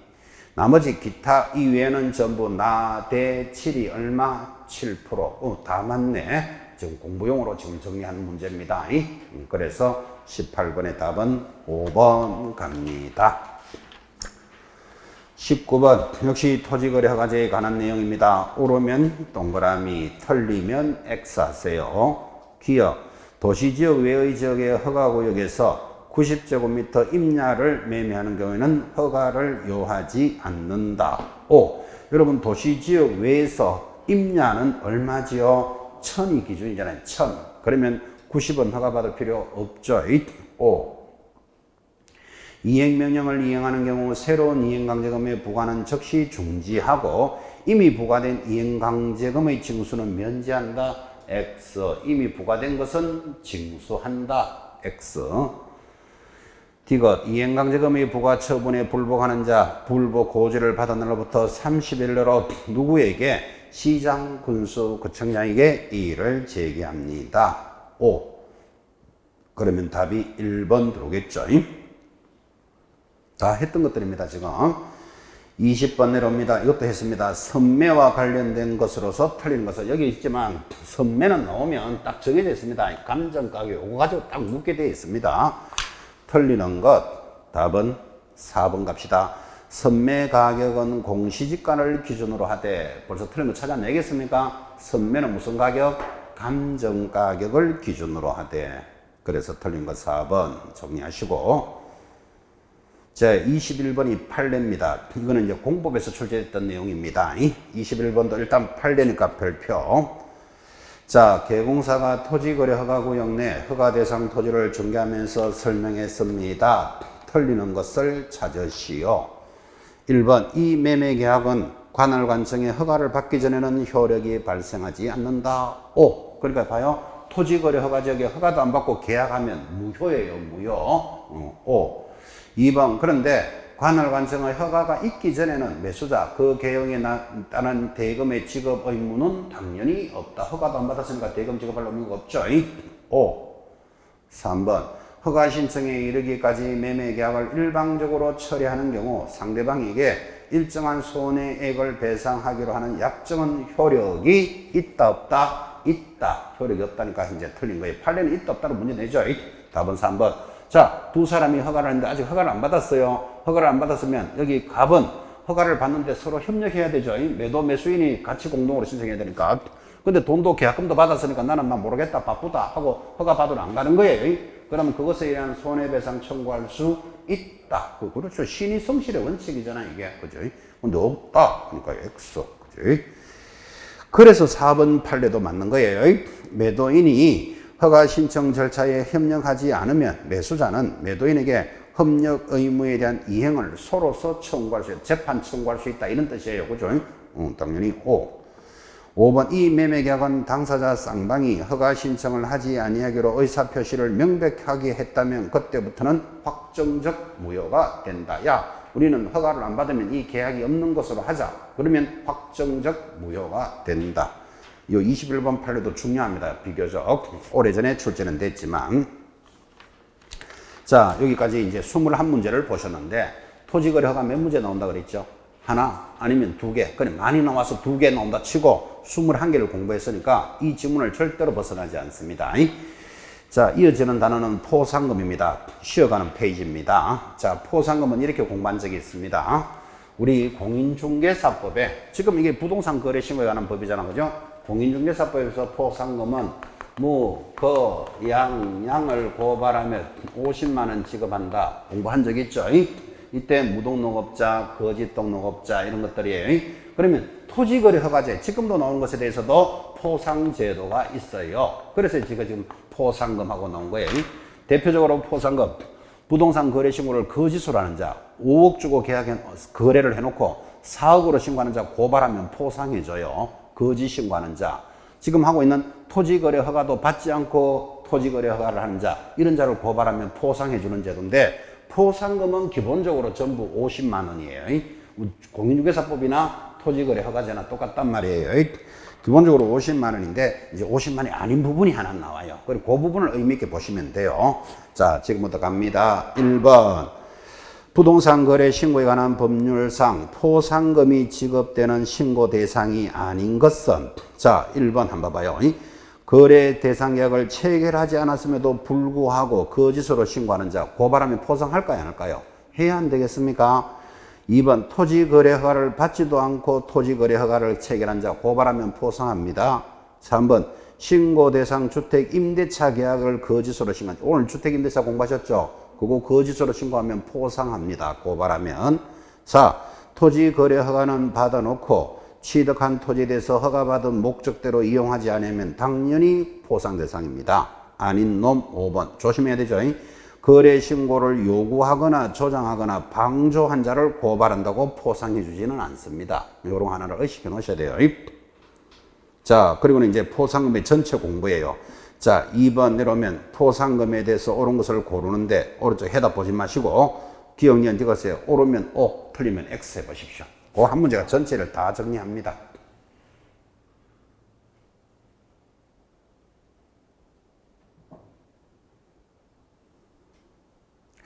나머지 기타 이외에는 전부 나대칠이 얼마? 7%. 다 맞네. 지금 공부용으로 지금 정리한 문제입니다. 그래서 18번의 답은 5번 갑니다. 19번 역시 토지거래 허가제에 관한 내용입니다. 오르면 동그라미, 틀리면 X 하세요. 기억, 도시지역 외의 지역의 허가구역에서 90제곱미터 임야를 매매하는 경우에는 허가를 요하지 않는다. 오, 여러분 도시지역 외에서 임야는 얼마지요? 1000이 기준이잖아요. 1000. 그러면 90은 허가받을 필요 없죠. 5. 이행명령을 이행하는 경우 새로운 이행강제금의 부과는 즉시 중지하고 이미 부과된 이행강제금의 징수는 면제한다. X. 이미 부과된 것은 징수한다. X. 디귿. 이행강제금의 부과 처분에 불복하는 자 불복 고지를 받은 날로부터 30일 내로 누구에게? 시장 군수구청장에게 이의를 제기합니다. 5. 그러면 답이 1번 들어오겠죠. 다 했던 것들입니다. 지금 20번 내려옵니다. 이것도 했습니다. 선매와 관련된 것으로서 틀린 것은 여기 있지만 선매는 나오면 딱 정해져 있습니다. 감정가격 이거 가지고 딱 묻게 되어 있습니다. 틀리는 것 답은 4번 갑시다. 선매 가격은 공시지가를 기준으로 하되 벌써 틀린 거 찾아내겠습니까? 선매는 무슨 가격? 감정가격을 기준으로 하되 그래서 틀린 거 4번 정리하시고 자, 21번이 판례입니다. 이거는 이제 공법에서 출제했던 내용입니다. 21번도 일단 판례니까 별표. 자, 개공사가 토지거래 허가구역 내 허가대상 토지를 중개하면서 설명했습니다. 틀리는 것을 찾으시오. 1번, 이 매매계약은 관할관청의 허가를 받기 전에는 효력이 발생하지 않는다. 5. 그러니까 봐요. 토지거래 허가지역에 허가도 안 받고 계약하면 무효예요. 무효. 5. 2번 그런데 관할관청의 허가가 있기 전에는 매수자 그 개용에 따른 대금의 지급 의무는 당연히 없다. 허가도 안 받았으니까 대금 지급할 의무가 없죠. 5. 3번 허가 신청에 이르기까지 매매계약을 일방적으로 처리하는 경우 상대방에게 일정한 손해액을 배상하기로 하는 약정은 효력이 있다 없다? 있다. 효력이 없다니까 이제 틀린 거예요. 판례는 있다 없다로 문제 내죠. 답은 3번. 자, 두 사람이 허가를 했는데 아직 허가를 안 받았어요. 허가를 안 받았으면 여기 갑은 허가를 받는데 서로 협력해야 되죠. 매도 매수인이 같이 공동으로 신청해야 되니까. 근데 돈도 계약금도 받았으니까 나는 막 모르겠다 바쁘다 하고 허가 받으러 안 가는 거예요. 그러면 그것에 의한 손해배상 청구할 수 있다. 그렇죠. 신의 성실의 원칙이잖아요. 이게 그죠. 근데 없다. 그러니까 X. 그죠. 그래서 4번 판례도 맞는 거예요. 매도인이 허가 신청 절차에 협력하지 않으면 매수자는 매도인에게 협력 의무에 대한 이행을 서로서 청구할 수 있다. 재판 청구할 수 있다. 이런 뜻이에요. 그죠? 당연히 5. 5번 이 매매계약은 당사자 쌍방이 허가 신청을 하지 아니하기로 의사표시를 명백하게 했다면 그때부터는 확정적 무효가 된다. 야, 우리는 허가를 안 받으면 이 계약이 없는 것으로 하자. 그러면 확정적 무효가 된다. 이 21번 판례도 중요합니다. 비교적 오래전에 출제는 됐지만 자 여기까지 이제 21문제를 보셨는데 토지거래 허가 몇 문제 나온다 그랬죠? 하나 아니면 두 개. 그래 많이 나와서 두 개 나온다 치고 21개를 공부했으니까 이 지문을 절대로 벗어나지 않습니다. 자 이어지는 단어는 포상금입니다. 쉬어가는 페이지입니다. 자 포상금은 이렇게 공부한 적이 있습니다. 우리 공인중개사법에 지금 이게 부동산 거래 신고에 관한 법이잖아. 그죠? 공인중개사법에서 포상금은 양을 고발하며 50만 원 지급한다. 공부한 적 있죠? 이때 무등록업자, 거짓등록업자 이런 것들이에요. 그러면 토지거래 허가제 지금도 나오는 것에 대해서도 포상제도가 있어요. 그래서 지금 포상금하고 나온 거예요. 대표적으로 포상금 부동산 거래 신고를 거짓으로 하는 자 5억 주고 거래를 해놓고 4억으로 신고하는 자 고발하면 포상해줘요. 거짓 신고하는 자 지금 하고 있는 토지거래 허가도 받지 않고 토지거래 허가를 하는 자, 이런 자를 고발하면 포상해 주는 제도인데, 포상금은 기본적으로 전부 50만 원이에요. 공인중개사법이나 토지거래 허가제나 똑같단 말이에요. 기본적으로 50만 원인데 이제 50만 원이 아닌 부분이 하나 나와요. 그리고 그 부분을 의미 있게 보시면 돼요. 자, 지금부터 갑니다. 1번. 부동산 거래 신고에 관한 법률상 포상금이 지급되는 신고 대상이 아닌 것은, 자, 1번 한번 봐봐요. 거래 대상 계약을 체결하지 않았음에도 불구하고 거짓으로 신고하는 자, 고발하면 포상할까요, 안 할까요? 해야 안 되겠습니까? 2번 토지거래 허가를 받지도 않고 토지거래 허가를 체결한 자, 고발하면 포상합니다. 3번 신고 대상 주택 임대차 계약을 거짓으로 신고한 자, 오늘 주택 임대차 공부하셨죠? 그거 거짓으로 신고하면 포상합니다. 고발하면. 4. 토지거래 허가는 받아놓고 취득한 토지에 대해서 허가받은 목적대로 이용하지 않으면 당연히 포상 대상입니다. 아닌 놈 5번. 조심해야 되죠. 거래 신고를 요구하거나 조장하거나 방조한 자를 고발한다고 포상해 주지는 않습니다. 이런 거 하나를 의식해 놓으셔야 돼요. 자, 그리고는 이제 포상금의 전체 공부예요. 자, 2번 내려오면 포상금에 대해서 옳은 것을 고르는데, 오른쪽 해답 보지 마시고 기억니은 찍으세요. 옳으면 O, 틀리면 X 해보십시오. 그 한 문제가 전체를 다 정리합니다.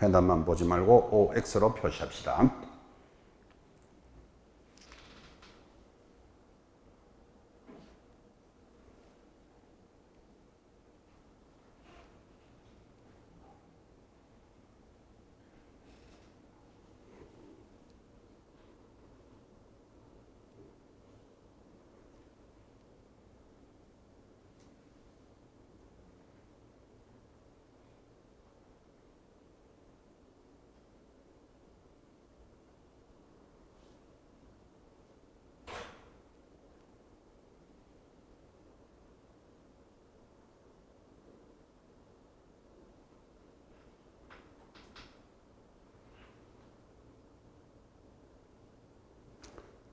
해답만 보지 말고 O, X로 표시합시다.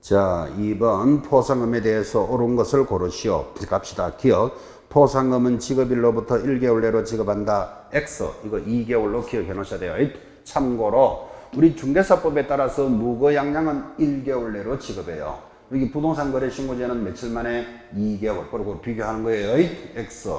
자, 2번 포상금에 대해서 옳은 것을 고르시오. 갑시다. 기억. 포상금은 지급일로부터 1개월 내로 지급한다. X. 이거 2개월로 기억해 놓으셔야 돼요. 참고로 우리 중개사법에 따라서 무거양량은 1개월 내로 지급해요. 여기 부동산 거래 신고제는 며칠 만에 2개월. 그리고 비교하는 거예요. X.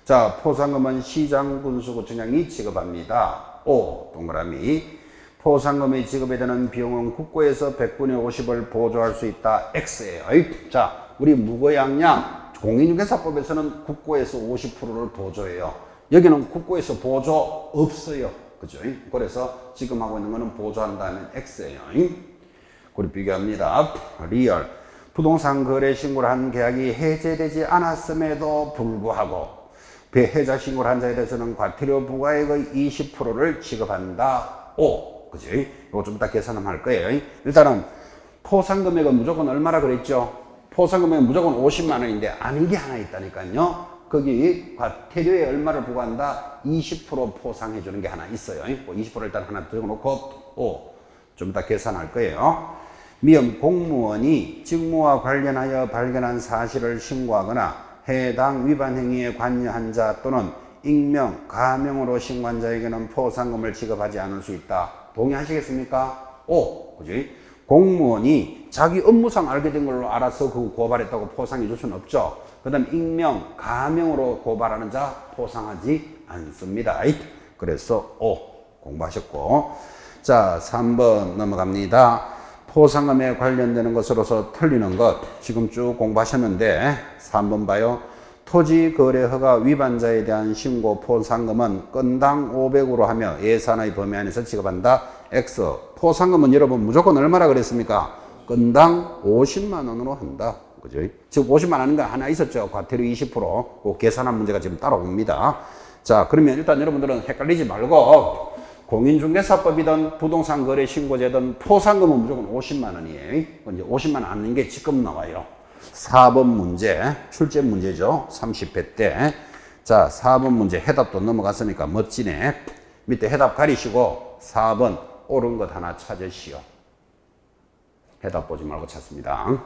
자, 포상금은 시장군수구청장이 지급합니다. O. 동그라미. 포상금의 지급에 되는 비용은 국고에서 100분의 50을 보조할 수 있다. X예요. 자, 우리 무거양량 공인중개사법에서는 국고에서 50%를 보조해요. 여기는 국고에서 보조 없어요. 그죠? 그래서 지금 하고 있는 거는 보조한다는 X예요. 그리고 비교합니다. 리얼. 부동산 거래 신고를 한 계약이 해제되지 않았음에도 불구하고 해자 신고를 한 자에 대해서는 과태료 부과액의 20%를 지급한다. O. 그지? 이거 좀 이따 계산하면 할 거예요. 일단은 포상금액은 무조건 얼마라 그랬죠? 포상금액은 무조건 50만 원인데 아닌 게 하나 있다니까요. 거기 과태료에 얼마를 부과한다? 20% 포상해 주는 게 하나 있어요. 20% 일단 하나 적어놓고 좀 이따 계산할 거예요. 미음 공무원이 직무와 관련하여 발견한 사실을 신고하거나 해당 위반 행위에 관여한 자 또는 익명, 가명으로 신고한 자에게는 포상금을 지급하지 않을 수 있다. 동의하시겠습니까? O. 그지? 공무원이 자기 업무상 알게 된 걸로 알아서 그 고발했다고 포상해 줄 수는 없죠. 그 다음 익명, 가명으로 고발하는 자 포상하지 않습니다. 그래서 O. 공부하셨고. 자, 3번 넘어갑니다. 포상금에 관련되는 것으로서 틀리는 것. 지금 쭉 공부하셨는데 3번 봐요. 토지거래허가 위반자에 대한 신고 포상금은 건당 500으로 하며 예산의 범위 안에서 지급한다. X. 포상금은 여러분 무조건 얼마라 그랬습니까? 건당 50만 원으로 한다. 그죠? 지금 50만 원인 거 하나 있었죠. 과태료 20%. 그 계산한 문제가 지금 따라옵니다. 자, 그러면 일단 여러분들은 헷갈리지 말고 공인중개사법이든 부동산 거래 신고제든 포상금은 무조건 50만 원이에요. 이제 50만 원 안 낸 게 지금 나와요. 4번 문제, 출제 문제죠. 30회 때. 자, 4번 문제 해답도 넘어갔으니까 멋지네. 밑에 해답 가리시고 4번 옳은 것 하나 찾으시오. 해답 보지 말고 찾습니다.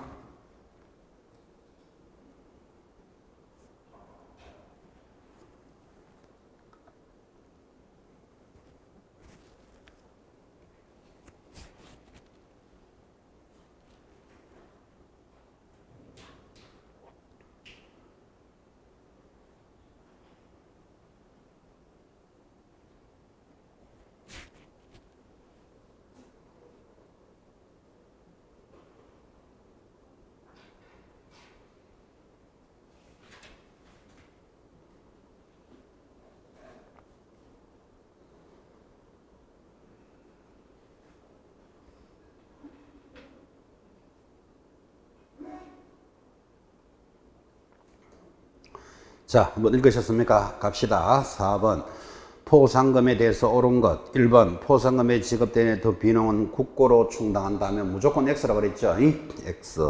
자, 한번 읽으셨습니까? 갑시다. 4번. 포상금에 대해서 옳은 것. 1번. 포상금에 지급되는 더 비용은 국고로 충당한다면 무조건 X라고 그랬죠? X.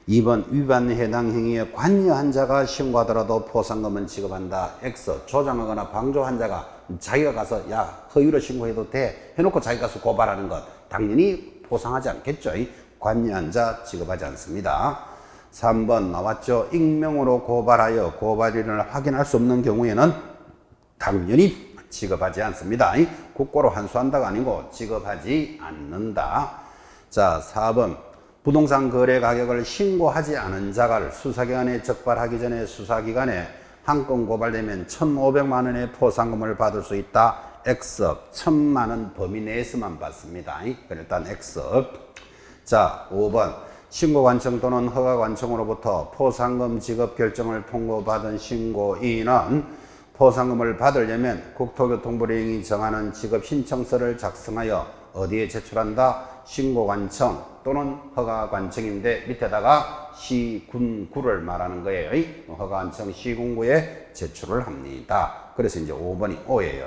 2번. 위반에 해당 행위에 관여한 자가 신고하더라도 포상금은 지급한다. X. 조장하거나 방조한 자가 자기가 가서 야 허위로 신고해도 돼 해놓고 자기가 가서 고발하는 것. 당연히 포상하지 않겠죠? 관여한 자 지급하지 않습니다. 3번 나왔죠. 익명으로 고발하여 고발인을 확인할 수 없는 경우에는 당연히 지급하지 않습니다. 국고로 환수한다가 아니고 지급하지 않는다. 자, 4번 부동산 거래 가격을 신고하지 않은 자가 수사기관에 적발하기 전에 수사기관에 한 건 고발되면 1,500만 원의 포상금을 받을 수 있다. X. 1,000만 원 범위 내에서만 받습니다. 일단 X. 자, 5번 신고관청 또는 허가관청으로부터 포상금 지급 결정을 통보받은 신고인은 포상금을 받으려면 국토교통부령이 정하는 지급 신청서를 작성하여 어디에 제출한다? 신고관청 또는 허가관청인데 밑에다가 시군구를 말하는 거예요. 허가관청 시군구에 제출을 합니다. 그래서 이제 5번이 O예요.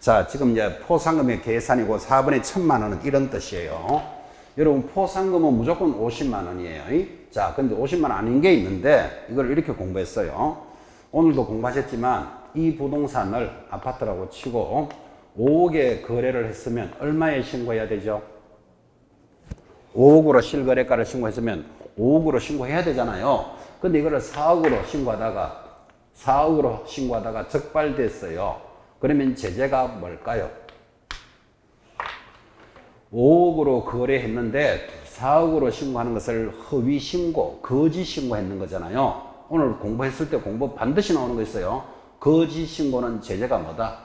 자, 지금 이제 포상금의 계산이고 4번의 1,000만 원은 이런 뜻이에요. 여러분 포상금은 무조건 50만 원이에요. 자, 근데 50만 원 아닌 게 있는데 이걸 이렇게 공부했어요. 오늘도 공부하셨지만 이 부동산을 아파트라고 치고 5억에 거래를 했으면 얼마에 신고해야 되죠? 5억으로 실거래가를 신고했으면 5억으로 신고해야 되잖아요. 근데 이거를 4억으로 신고하다가 적발됐어요. 그러면 제재가 뭘까요? 5억으로 거래했는데 4억으로 신고하는 것을 허위 신고, 거짓 신고했는 거잖아요. 오늘 공부했을 때 공부 반드시 나오는 거 있어요. 거짓 신고는 제재가 뭐다?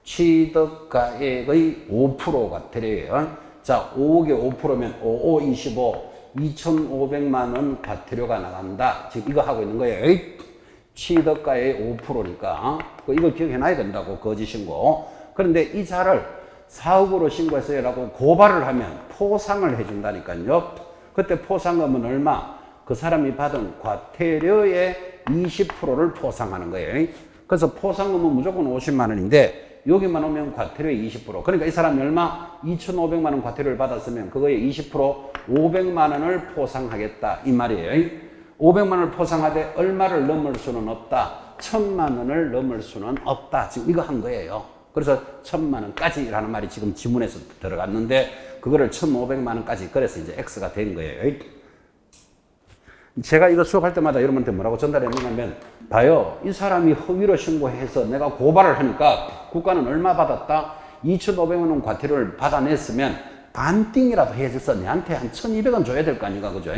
취득가액의 5%가 되래요. 자, 5억에 5%면 5525, 2,500만 원 과태료가 나간다. 지금 이거 하고 있는 거예요. 취득가의 5%니까 이거 기억해놔야 된다고. 거짓 신고. 그런데 이 자를 4억으로 신고했어요 라고 고발을 하면 포상을 해준다니까요. 그때 포상금은 얼마? 그 사람이 받은 과태료의 20%를 포상하는 거예요. 그래서 포상금은 무조건 50만 원인데 여기만 오면 과태료의 20%. 그러니까 이 사람이 얼마? 2,500만 원 과태료를 받았으면 그거의 20% 500만 원을 포상하겠다 이 말이에요. 500만 원을 포상하되 얼마를 넘을 수는 없다. 1,000만 원을 넘을 수는 없다. 지금 이거 한 거예요. 그래서 1,000만 원까지라는 말이 지금 지문에서 들어갔는데 그거를 1,500만 원까지 그래서 이제 X가 된 거예요. 제가 이거 수업할 때마다 여러분한테 뭐라고 전달했냐면 봐요. 이 사람이 허위로 신고해서 내가 고발을 하니까 국가는 얼마 받았다? 2,500만 원 과태료를 받아냈으면 반띵이라도 해줘서 내한테 한 1,200원 줘야 될 거 아닌가, 그죠?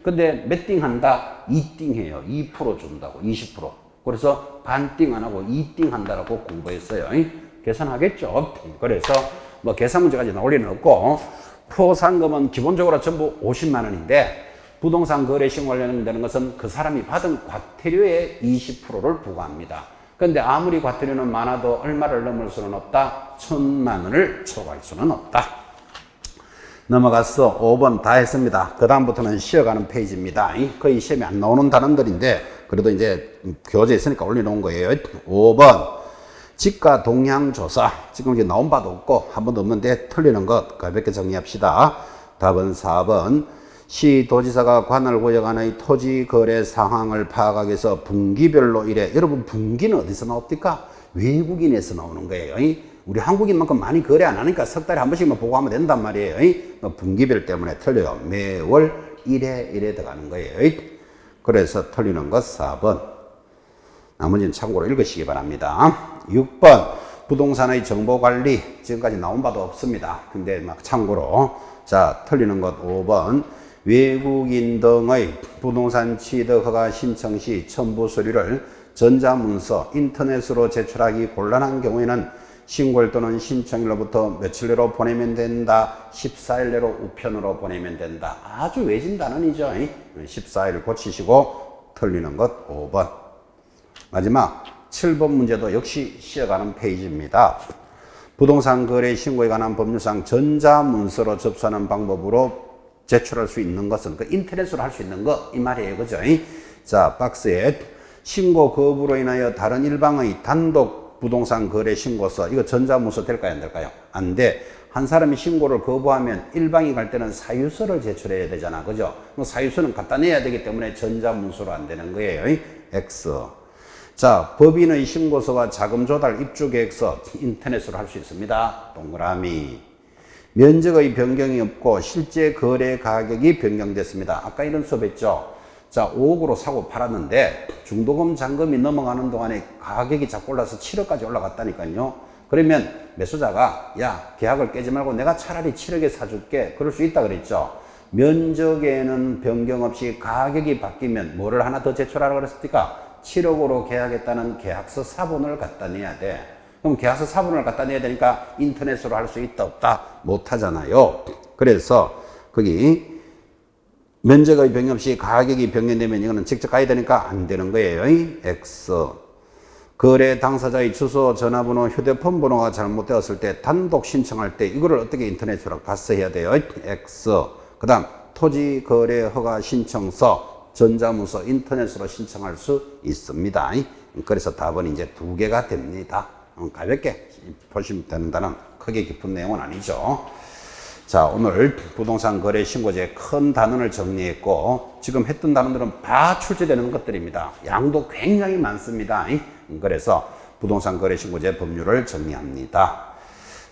근데 몇 띵 한다? 2띵 해요. 2% 준다고, 20%. 그래서 반띵 안 하고 2띵 한다라고 공부했어요. 계산하겠죠? 그래서 뭐 계산 문제까지 나올 일은 없고 포상금은 기본적으로 전부 50만 원인데 부동산 거래 신고 관련되는 것은 그 사람이 받은 과태료의 20%를 부과합니다. 그런데 아무리 과태료는 많아도 얼마를 넘을 수는 없다. 1,000만 원을 초과할 수는 없다. 넘어가서 5번 다 했습니다. 그 다음부터는 쉬어가는 페이지입니다. 거의 시험에 안 나오는 단어들인데 그래도 이제 교재에 있으니까 올려놓은 거예요. 5번 지가 동향 조사. 지금 이제 나온 바도 없고 한 번도 없는데 틀리는 것 가볍게 정리합시다. 답은 4번 시도지사가 관할구역안의 토지 거래 상황을 파악하기 위해서 분기별로 이래. 여러분 분기는 어디서 나옵니까? 외국인에서 나오는 거예요. 우리 한국인만큼 많이 거래 안 하니까 석 달에 한 번씩만 보고하면 된단 말이에요. 분기별 때문에 틀려요. 매월 1회 들어가는 거예요. 그래서 틀리는 것 4번. 나머지는 참고로 읽으시기 바랍니다. 6번 부동산의 정보관리. 지금까지 나온 바도 없습니다. 근데 막 참고로. 자, 틀리는 것 5번. 외국인 등의 부동산 취득 허가 신청 시 첨부 서류를 전자문서, 인터넷으로 제출하기 곤란한 경우에는 신고일 또는 신청일로부터 며칠 내로 보내면 된다. 14일 내로 우편으로 보내면 된다. 아주 외진 단언이죠. 14일 고치시고 틀리는 것 5번. 마지막 7번 문제도 역시 쉬어가는 페이지입니다. 부동산 거래 신고에 관한 법률상 전자문서로 접수하는 방법으로 제출할 수 있는 것은 그 인터넷으로 할 수 있는 거 이 말이에요. 그죠? 자, 박스에 신고 거부로 인하여 다른 일방의 단독 부동산 거래 신고서, 이거 전자문서 될까요, 안 될까요? 안 돼. 한 사람이 신고를 거부하면 일방이 갈 때는 사유서를 제출해야 되잖아. 그죠? 사유서는 갖다 내야 되기 때문에 전자문서로 안 되는 거예요. X. 자, 법인의 신고서와 자금 조달 입주 계획서 인터넷으로 할 수 있습니다. 동그라미. 면적의 변경이 없고 실제 거래 가격이 변경됐습니다. 아까 이런 수업 했죠? 자, 5억으로 사고 팔았는데 중도금 잔금이 넘어가는 동안에 가격이 자꾸 올라서 7억까지 올라갔다니까요. 그러면 매수자가 야, 계약을 깨지 말고 내가 차라리 7억에 사줄게. 그럴 수 있다 그랬죠. 면적에는 변경 없이 가격이 바뀌면 뭐를 하나 더 제출하라고 그랬습니까? 7억으로 계약했다는 계약서 사본을 갖다 내야 돼. 그럼 계약서 사본을 갖다 내야 되니까 인터넷으로 할 수 있다 없다? 못 하잖아요. 그래서 거기 면적의 변경 없이 가격이 변경되면 이거는 직접 가야 되니까 안 되는 거예요. X. 거래 당사자의 주소, 전화번호, 휴대폰 번호가 잘못되었을 때 단독 신청할 때 이거를 어떻게 인터넷으로 발송해야 돼요? X. 그 다음 토지 거래 허가 신청서, 전자문서 인터넷으로 신청할 수 있습니다. 그래서 답은 이제 2개가 됩니다. 가볍게 보시면 된다는 크게 깊은 내용은 아니죠. 자, 오늘 부동산 거래 신고제 큰 단원을 정리했고 지금 했던 단원들은 다 출제되는 것들입니다. 양도 굉장히 많습니다. 그래서 부동산 거래 신고제 법률을 정리합니다.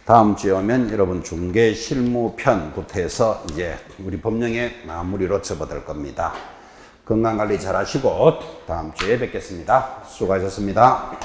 다음 주에 오면 여러분 중개 실무편부터 해서 이제 우리 법령의 마무리로 접어들 겁니다. 건강관리 잘 하시고 다음 주에 뵙겠습니다. 수고하셨습니다.